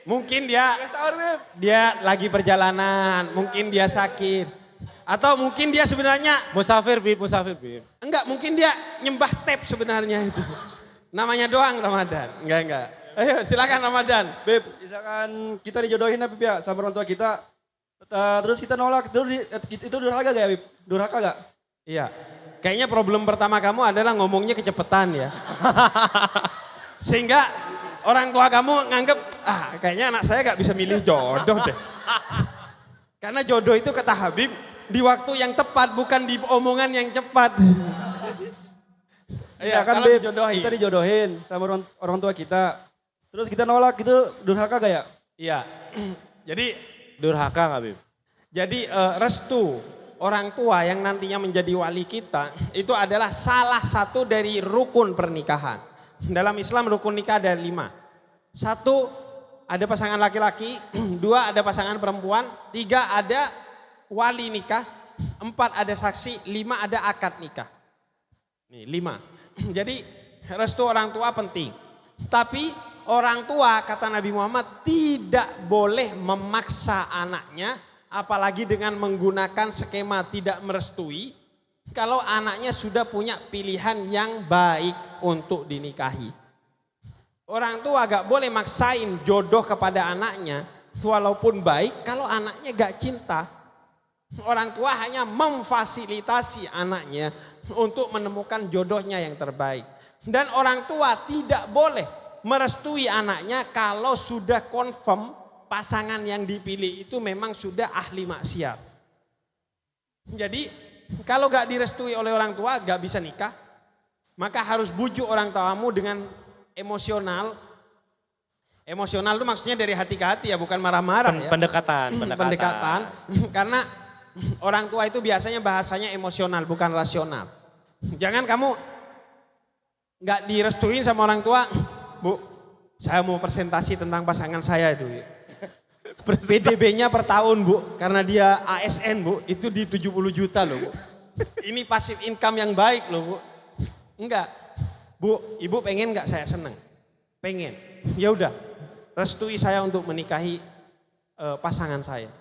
Mungkin dia lagi perjalanan, mungkin dia sakit. Atau mungkin dia sebenarnya, Musafir Bib. enggak, mungkin dia nyembah tep sebenarnya itu. Namanya doang Ramadan. Enggak. Ayo silakan Ramadan. Beb, misalkan kita dijodohin ya Beb ya sama orang tua kita. Terus kita nolak, itu durhaka gak ya Beb? Durhaka gak? Iya. Kayaknya problem pertama kamu adalah ngomongnya kecepatan ya. Sehingga orang tua kamu nganggep, kayaknya anak saya gak bisa milih jodoh deh. Karena jodoh itu kata Habib, di waktu yang tepat bukan di omongan yang cepat. Iya kan kalau Beb, dijodohin. kita dijodohin sama orang tua kita. Terus kita nolak, itu durhaka gak ya? Iya. Jadi Durhaka nggak Bib? Jadi restu orang tua yang nantinya menjadi wali kita itu adalah salah satu dari rukun pernikahan. Dalam Islam rukun nikah ada 5. 1 ada pasangan laki-laki, 2 ada pasangan perempuan, 3 ada wali nikah, 4 ada saksi, 5 ada akad nikah. Nih 5. Jadi restu orang tua penting. Tapi orang tua kata Nabi Muhammad tidak boleh memaksa anaknya, apalagi dengan menggunakan skema tidak merestui, kalau anaknya sudah punya pilihan yang baik untuk dinikahi. Orang tua gak boleh maksain jodoh kepada anaknya, walaupun baik kalau anaknya gak cinta. Orang tua hanya memfasilitasi anaknya untuk menemukan jodohnya yang terbaik. Dan orang tua tidak boleh merestui anaknya kalau sudah confirm pasangan yang dipilih itu memang sudah ahli maksiat. Jadi kalau gak direstui oleh orang tua gak bisa nikah, maka harus bujuk orang tuamu dengan emosional. Emosional itu maksudnya dari hati ke hati ya, bukan marah-marah ya. Pendekatan. Karena orang tua itu biasanya bahasanya emosional bukan rasional. Jangan kamu nggak direstuin sama orang tua, Bu, saya mau presentasi tentang pasangan saya itu. PDB-nya per tahun, Bu, karena dia ASN, Bu, itu di 70 juta loh, Bu. Ini pasif income yang baik loh, Bu. Enggak. Bu, Ibu pengen nggak saya seneng? Pengen. Ya udah, restui saya untuk menikahi pasangan saya.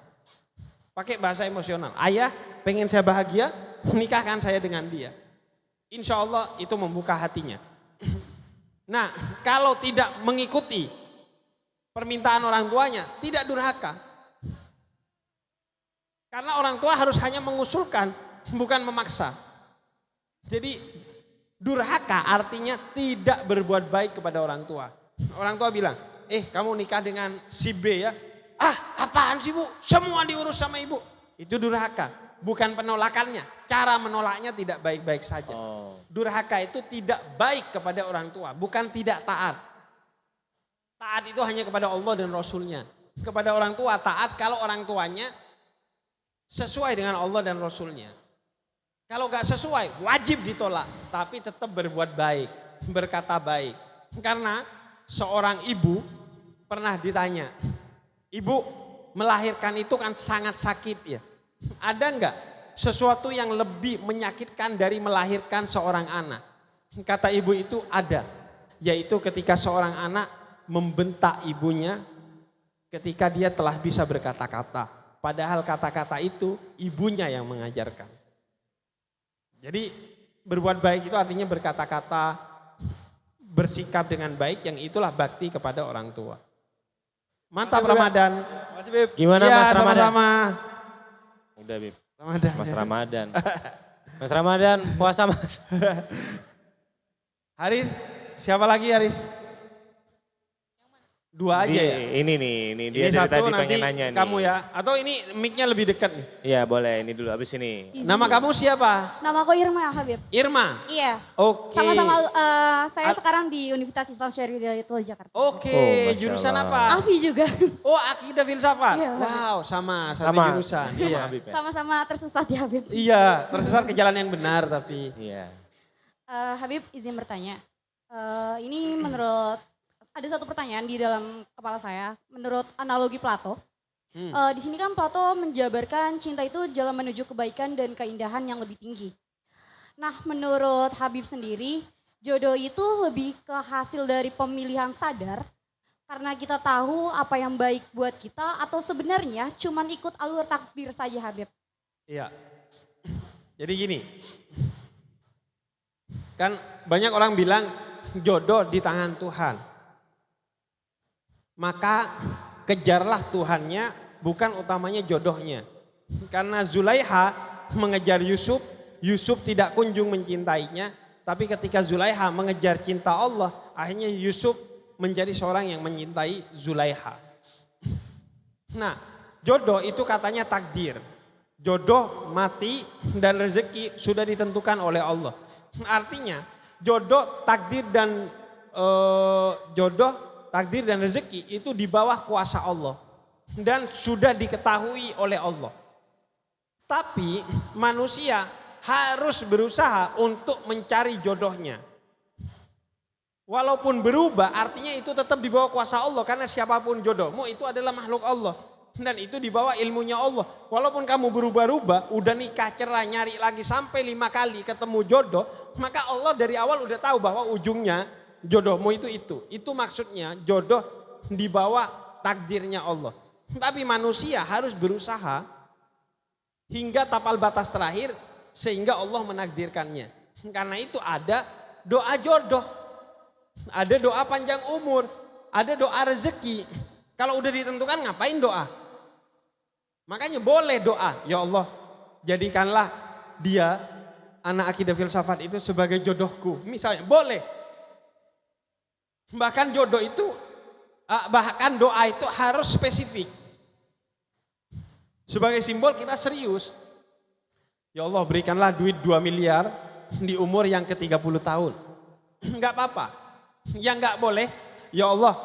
Pakai bahasa emosional. Ayah pengen saya bahagia, nikahkan saya dengan dia. Insya Allah itu membuka hatinya. Nah, kalau tidak mengikuti permintaan orang tuanya, tidak durhaka. Karena orang tua harus hanya mengusulkan, bukan memaksa. Jadi durhaka artinya tidak berbuat baik kepada orang tua. Orang tua bilang, kamu nikah dengan si B ya. Apaan sih Bu? Semua diurus sama ibu. Itu durhaka, bukan penolakannya. Cara menolaknya tidak baik-baik saja. Durhaka itu tidak baik kepada orang tua, bukan tidak taat. Taat itu hanya kepada Allah dan Rasulnya. Kepada orang tua taat kalau orang tuanya sesuai dengan Allah dan Rasulnya. Kalau gak sesuai wajib ditolak, tapi tetap berbuat baik, berkata baik. Karena seorang ibu pernah ditanya, Ibu melahirkan itu kan sangat sakit ya. Ada enggak sesuatu yang lebih menyakitkan dari melahirkan seorang anak? Kata ibu itu ada. Yaitu ketika seorang anak membentak ibunya ketika dia telah bisa berkata-kata. Padahal kata-kata itu ibunya yang mengajarkan. Jadi berbuat baik itu artinya berkata-kata, bersikap dengan baik, yang itulah bakti kepada orang tua. Mantap Ramadan. Makasih Bib. Gimana Ya, Mas Ramadan? sama-sama. Udah Bib. Ramadan. Mas Ramadan. Mas Ramadan puasa Mas. Haris, siapa lagi Haris? Dua aja ya? Ini dia Ini dari satu, tadi nanti pengen nanya nih. kamu ya. Atau ini mic-nya lebih dekat nih. Iya boleh, ini dulu abis ini. Nama kamu siapa? Nama aku Irma Habib. Irma. Iya. Oke. Sama-sama saya sekarang di Universitas Islam Syariah Jakarta. Oke, Oh, Masya jurusan Allah. apa? Afi juga. Oh, akidah filsafat. Iya. Wow, sama satu Sama. jurusan. Sama Iya. Habib ya? Sama-sama tersesat ya Habib. Iya, tersesat ke jalan yang benar tapi. Iya. Habib izin bertanya. Ini menurut, ada satu pertanyaan di dalam kepala saya. Menurut analogi Plato, di sini kan Plato menjabarkan cinta itu jalan menuju kebaikan dan keindahan yang lebih tinggi. Nah menurut Habib sendiri, jodoh itu lebih ke hasil dari pemilihan sadar karena kita tahu apa yang baik buat kita, atau sebenarnya cuman ikut alur takdir saja Habib? Iya. Jadi gini. Kan banyak orang bilang jodoh di tangan Tuhan. Maka kejarlah Tuhannya, bukan utamanya jodohnya. Karena Zulaiha mengejar Yusuf, Yusuf tidak kunjung mencintainya. Tapi ketika Zulaiha mengejar cinta Allah, akhirnya Yusuf menjadi seorang yang mencintai Zulaiha. Nah, jodoh itu katanya takdir. Jodoh, mati, dan rezeki sudah ditentukan oleh Allah. Artinya jodoh, takdir dan takdir dan rezeki itu di bawah kuasa Allah dan sudah diketahui oleh Allah. Tapi manusia harus berusaha untuk mencari jodohnya. Walaupun berubah, artinya itu tetap di bawah kuasa Allah, karena siapapun jodohmu itu adalah makhluk Allah dan itu di bawah ilmunya Allah. Walaupun kamu berubah-ubah, udah nikah, cerai, nyari lagi sampai 5 kali ketemu jodoh, maka Allah dari awal udah tahu bahwa ujungnya jodohmu itu. Itu maksudnya jodoh di bawah takdirnya Allah. Tapi manusia harus berusaha hingga tapal batas terakhir sehingga Allah menakdirkannya. Karena itu ada doa jodoh, ada doa panjang umur, ada doa rezeki. Kalau udah ditentukan ngapain doa? Makanya boleh doa, ya Allah jadikanlah dia anak akidah filsafat itu sebagai jodohku. Misalnya boleh. Bahkan jodoh itu, bahkan doa itu harus spesifik. Sebagai simbol kita serius. Ya Allah berikanlah duit 2 miliar di umur yang ke-30 tahun. Enggak apa-apa. Yang enggak boleh, ya Allah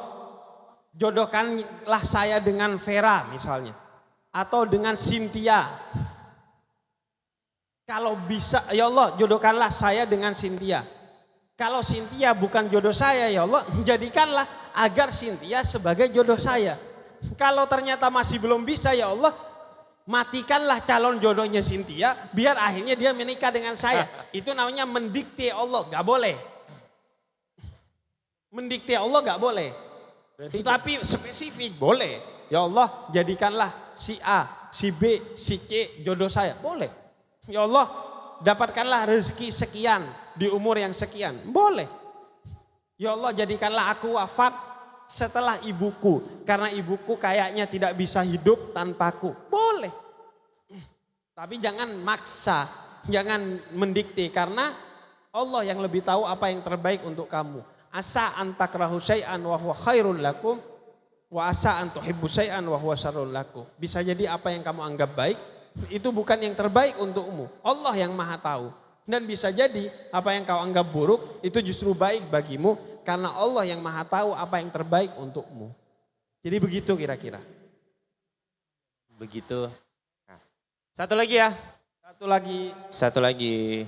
jodohkanlah saya dengan Vera misalnya. Atau dengan Cynthia. Kalau bisa, ya Allah jodohkanlah saya dengan Cynthia. Kalau Cynthia bukan jodoh saya, ya Allah jadikanlah agar Cynthia sebagai jodoh saya. Kalau ternyata masih belum bisa, ya Allah matikanlah calon jodohnya Cynthia, biar akhirnya dia menikah dengan saya. Itu namanya mendikte Allah, gak boleh. Mendikte Allah gak boleh. Tapi spesifik boleh. Ya Allah jadikanlah si A, si B, si C jodoh saya. Boleh. Ya Allah dapatkanlah rezeki sekian di umur yang sekian. Boleh. Ya Allah jadikanlah aku wafat setelah ibuku, karena ibuku kayaknya tidak bisa hidup tanpaku. Boleh. Tapi jangan maksa, jangan mendikte, karena Allah yang lebih tahu apa yang terbaik untuk kamu. Asa antakrahu syai'an wa huwa khairul lakum wa asa an tuhibbu syai'an wa huwa syarrul lakum. Bisa jadi apa yang kamu anggap baik itu bukan yang terbaik untukmu. Allah yang Maha tahu. Dan bisa jadi apa yang kau anggap buruk itu justru baik bagimu, karena Allah yang Maha tahu apa yang terbaik untukmu. Jadi begitu kira-kira. Begitu. Nah, satu lagi ya. Satu lagi.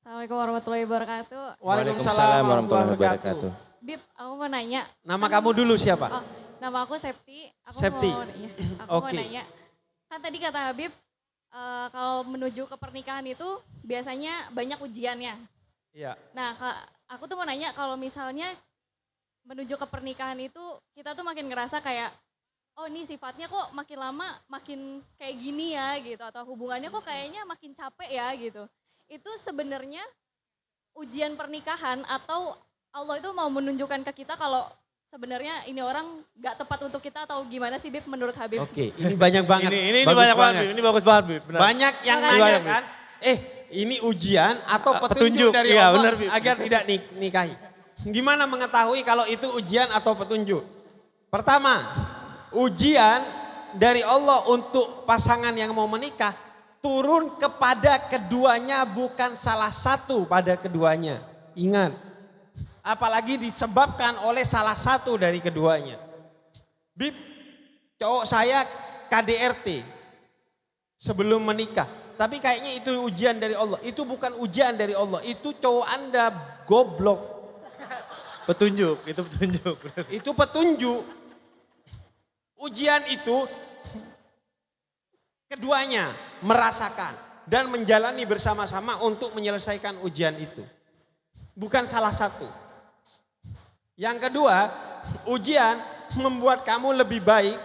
Assalamualaikum warahmatullahi wabarakatuh. Waalaikumsalam warahmatullahi wabarakatuh. Bib, aku mau nanya. Nama kamu dulu siapa? Oh, nama aku Septi. Septi. Aku mau nanya. Kan tadi kata Habib, kalau menuju ke pernikahan itu biasanya banyak ujiannya. Iya. Nah, aku tuh mau nanya, kalau misalnya menuju ke pernikahan itu kita tuh makin ngerasa kayak, oh ini sifatnya kok makin lama makin kayak gini ya gitu, atau hubungannya kok kayaknya makin capek ya gitu. Itu sebenarnya ujian pernikahan atau Allah itu mau menunjukkan ke kita kalau sebenarnya ini orang gak tepat untuk kita, atau gimana sih Bib menurut Habib? Oke, ini banyak banget. Ini banyak banget, Bib. Ini bagus banget, Bib. Benar. Banyak yang Makanya. nanya kan, ini ujian atau petunjuk dari Iya, Allah benar, Bib. agar tidak nikahi. Gimana mengetahui kalau itu ujian atau petunjuk? Pertama, ujian dari Allah untuk pasangan yang mau menikah turun kepada keduanya, bukan salah satu pada keduanya. Ingat, apalagi disebabkan oleh salah satu dari keduanya. Bib, cowok saya KDRT sebelum menikah. Tapi kayaknya itu ujian dari Allah. Itu bukan ujian dari Allah. Itu cowok Anda goblok. Petunjuk, itu petunjuk. Itu petunjuk. Ujian itu keduanya merasakan dan menjalani bersama-sama untuk menyelesaikan ujian itu. Bukan salah satu. Yang kedua, ujian membuat kamu lebih baik,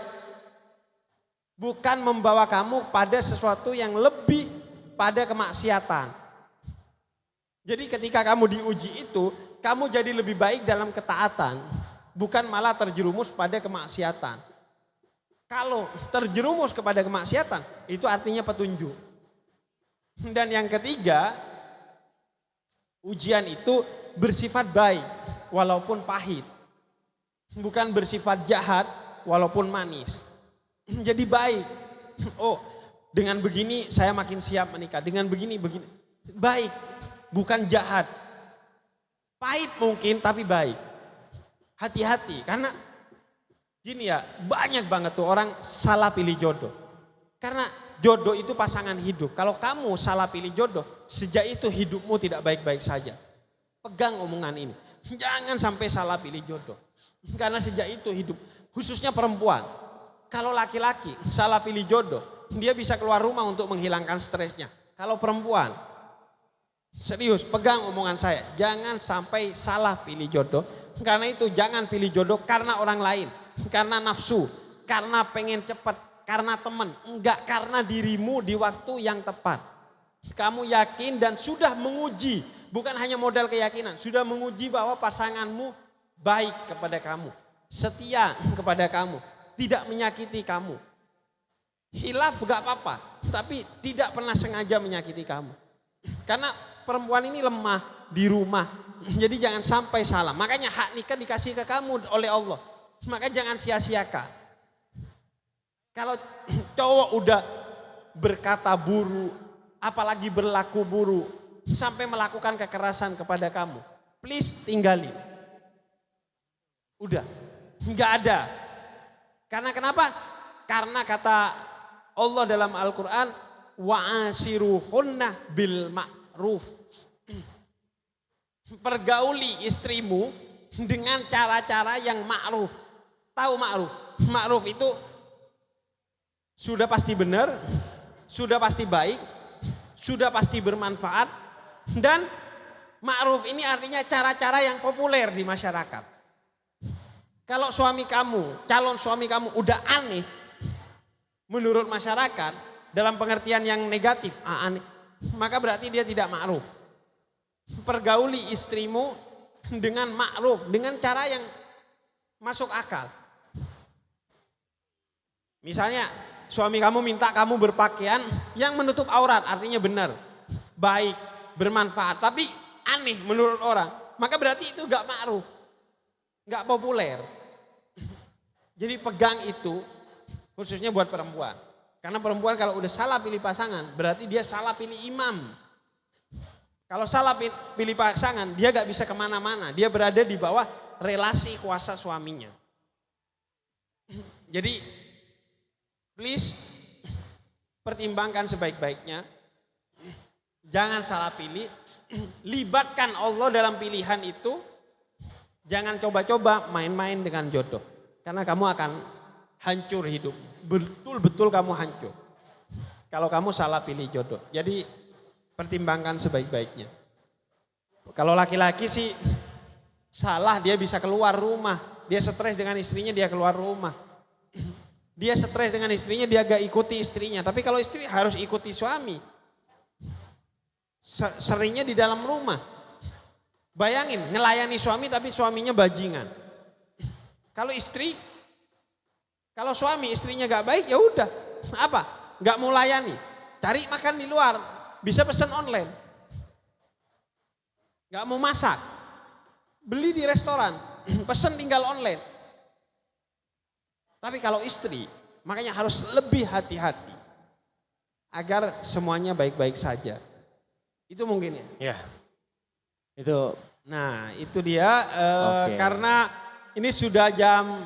bukan membawa kamu pada sesuatu yang lebih pada kemaksiatan. Jadi ketika kamu diuji itu, kamu jadi lebih baik dalam ketaatan, bukan malah terjerumus pada kemaksiatan. Kalau terjerumus kepada kemaksiatan, itu artinya petunjuk. Dan yang ketiga, ujian itu bersifat baik walaupun pahit. Bukan bersifat jahat walaupun manis. Jadi baik. Oh, dengan begini saya makin siap menikah. Dengan begini. Baik, bukan jahat. Pahit mungkin tapi baik. Hati-hati, karena gini ya, banyak banget tuh orang salah pilih jodoh. Karena jodoh itu pasangan hidup. Kalau kamu salah pilih jodoh, sejak itu hidupmu tidak baik-baik saja. Pegang omongan ini. Jangan sampai salah pilih jodoh. Karena sejak itu hidup, khususnya perempuan. Kalau laki-laki salah pilih jodoh, dia bisa keluar rumah untuk menghilangkan stresnya. Kalau perempuan, serius pegang omongan saya. Jangan sampai salah pilih jodoh. Karena itu jangan pilih jodoh karena orang lain. Karena nafsu, karena pengen cepat, karena teman. Enggak, karena dirimu di waktu yang tepat. Kamu yakin dan sudah menguji, bukan hanya modal keyakinan, sudah menguji bahwa pasanganmu baik kepada kamu, setia kepada kamu, tidak menyakiti kamu. Hilaf gak apa-apa, tapi tidak pernah sengaja menyakiti kamu. Karena perempuan ini lemah di rumah, Jadi jangan sampai salah. Makanya hak nikah dikasih ke kamu oleh Allah. Maka jangan sia-siakan. Kalau cowok udah berkata buruk, apalagi berlaku buruk, sampai melakukan kekerasan kepada kamu, please tinggalin. Udah, nggak ada. Karena kenapa? Karena kata Allah dalam Al-Quran, wa'asiruhunna bil ma'ruf. Pergauli istrimu dengan cara-cara yang ma'ruf. Tahu ma'ruf? Ma'ruf itu sudah pasti benar, sudah pasti baik, sudah pasti bermanfaat, dan ma'ruf ini artinya cara-cara yang populer di masyarakat. Kalau suami kamu, calon suami kamu udah aneh menurut masyarakat dalam pengertian yang negatif, aneh, maka berarti dia tidak ma'ruf. Pergauli istrimu dengan ma'ruf, dengan cara yang masuk akal. Misalnya suami kamu minta kamu berpakaian yang menutup aurat, artinya benar, baik, bermanfaat, tapi aneh menurut orang, maka berarti itu gak ma'ruf, gak populer. Jadi pegang itu khususnya buat perempuan. Karena perempuan kalau udah salah pilih pasangan, berarti dia salah pilih imam. Kalau salah pilih pasangan, dia gak bisa kemana-mana. Dia berada di bawah relasi kuasa suaminya. Jadi, please, pertimbangkan sebaik-baiknya. Jangan salah pilih. Libatkan Allah dalam pilihan itu. Jangan coba-coba main-main dengan jodoh. Karena kamu akan hancur hidup. Betul-betul kamu hancur. Kalau kamu salah pilih jodoh. Jadi, pertimbangkan sebaik-baiknya. Kalau laki-laki sih salah, dia bisa keluar rumah. Dia stres dengan istrinya, dia keluar rumah. Dia stres dengan istrinya, dia gak ikuti istrinya. Tapi kalau istri harus ikuti suami. Seringnya di dalam rumah. Bayangin, ngelayani suami tapi suaminya bajingan. Kalau istri, kalau suami istrinya gak baik, ya udah. Apa? Gak mau layani. Cari makan di luar. Bisa pesan online. Gak mau masak. Beli di restoran. Pesan tinggal online. Tapi kalau istri, makanya harus lebih hati-hati. Agar semuanya baik-baik saja. Itu mungkin ya. Ya. Itu. Nah itu dia. Karena ini sudah jam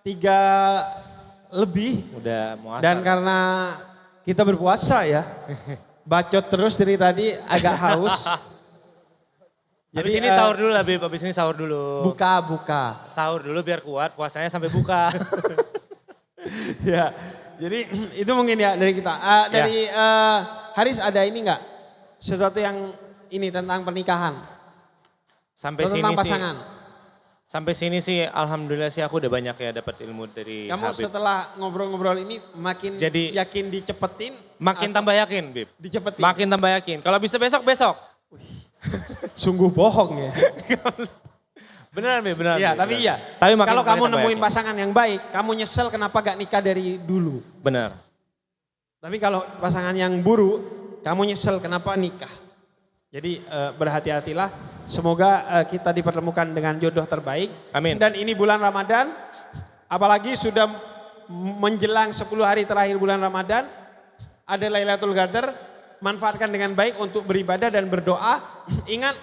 3 lebih. Udah mau asar. Dan karena kita berpuasa ya. Bacot terus dari tadi, agak haus. Habis ini sahur dulu lah Bib, habis ini sahur dulu. Buka. Sahur dulu biar kuat, puasanya sampai buka. Ya, jadi itu mungkin ya dari kita. Dari Haris ada ini enggak? Sesuatu yang ini tentang pernikahan. Sampai Atau sini tentang sih. pasangan. Sampai sini sih alhamdulillah sih aku udah banyak ya dapat ilmu dari Kamu Habib. setelah ngobrol-ngobrol ini makin Jadi, yakin dicepetin? Makin tambah yakin Bib. Dicepetin? Makin tambah yakin. Kalau bisa besok. Sungguh bohong ya. Beneran Bib, beneran. Iya, Bib, tapi beneran. iya. Tapi makin Kalau kamu tambah nemuin yakin. pasangan yang baik, kamu nyesel kenapa gak nikah dari dulu. Benar. Tapi kalau pasangan yang buruk, kamu nyesel kenapa nikah. Jadi berhati-hatilah. Semoga kita dipertemukan dengan jodoh terbaik. Amin. Dan ini bulan Ramadan, apalagi sudah menjelang 10 hari terakhir bulan Ramadan, ada Lailatul Qadar, manfaatkan dengan baik untuk beribadah dan berdoa. Ingat,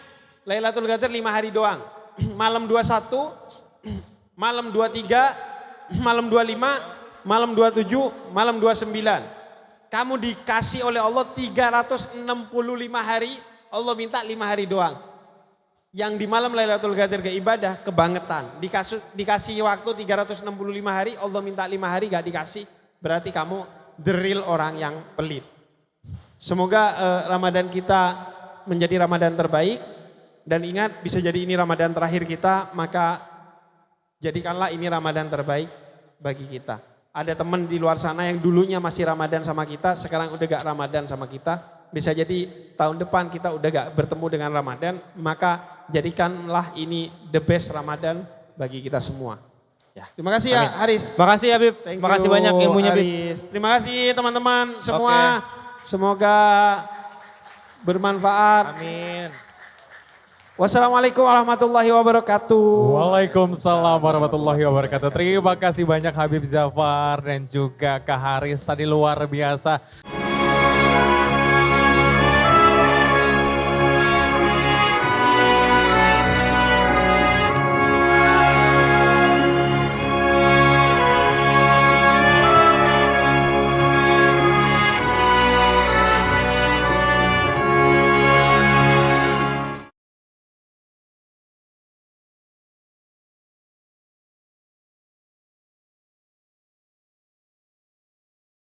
Lailatul Qadar 5 hari doang. Malam 21, malam 23, malam 25, malam 27, malam 29. Kamu dikasih oleh Allah 365 hari, Allah minta 5 hari doang. Yang di malam Lailatul Qadar ke ibadah, kebangetan. Dikasih waktu 365 hari, Allah minta 5 hari gak dikasih. Berarti kamu the real orang yang pelit. Semoga Ramadan kita menjadi Ramadan terbaik. Dan ingat, bisa jadi ini Ramadan terakhir kita, maka jadikanlah ini Ramadan terbaik bagi kita. Ada teman di luar sana yang dulunya masih Ramadan sama kita, sekarang udah gak Ramadan sama kita. Bisa jadi tahun depan kita udah gak bertemu dengan Ramadan, maka jadikanlah ini the best Ramadan bagi kita semua. Ya. Terima kasih ya Haris. Makasih ya Bib. Thank Makasih you, banyak ilmunya Bib. Haris. Terima kasih teman-teman semua. Semoga bermanfaat. Amin. Wassalamualaikum warahmatullahi wabarakatuh. Waalaikumsalam warahmatullahi wabarakatuh. Terima kasih banyak Habib Zafar dan juga Kak Haris tadi luar biasa.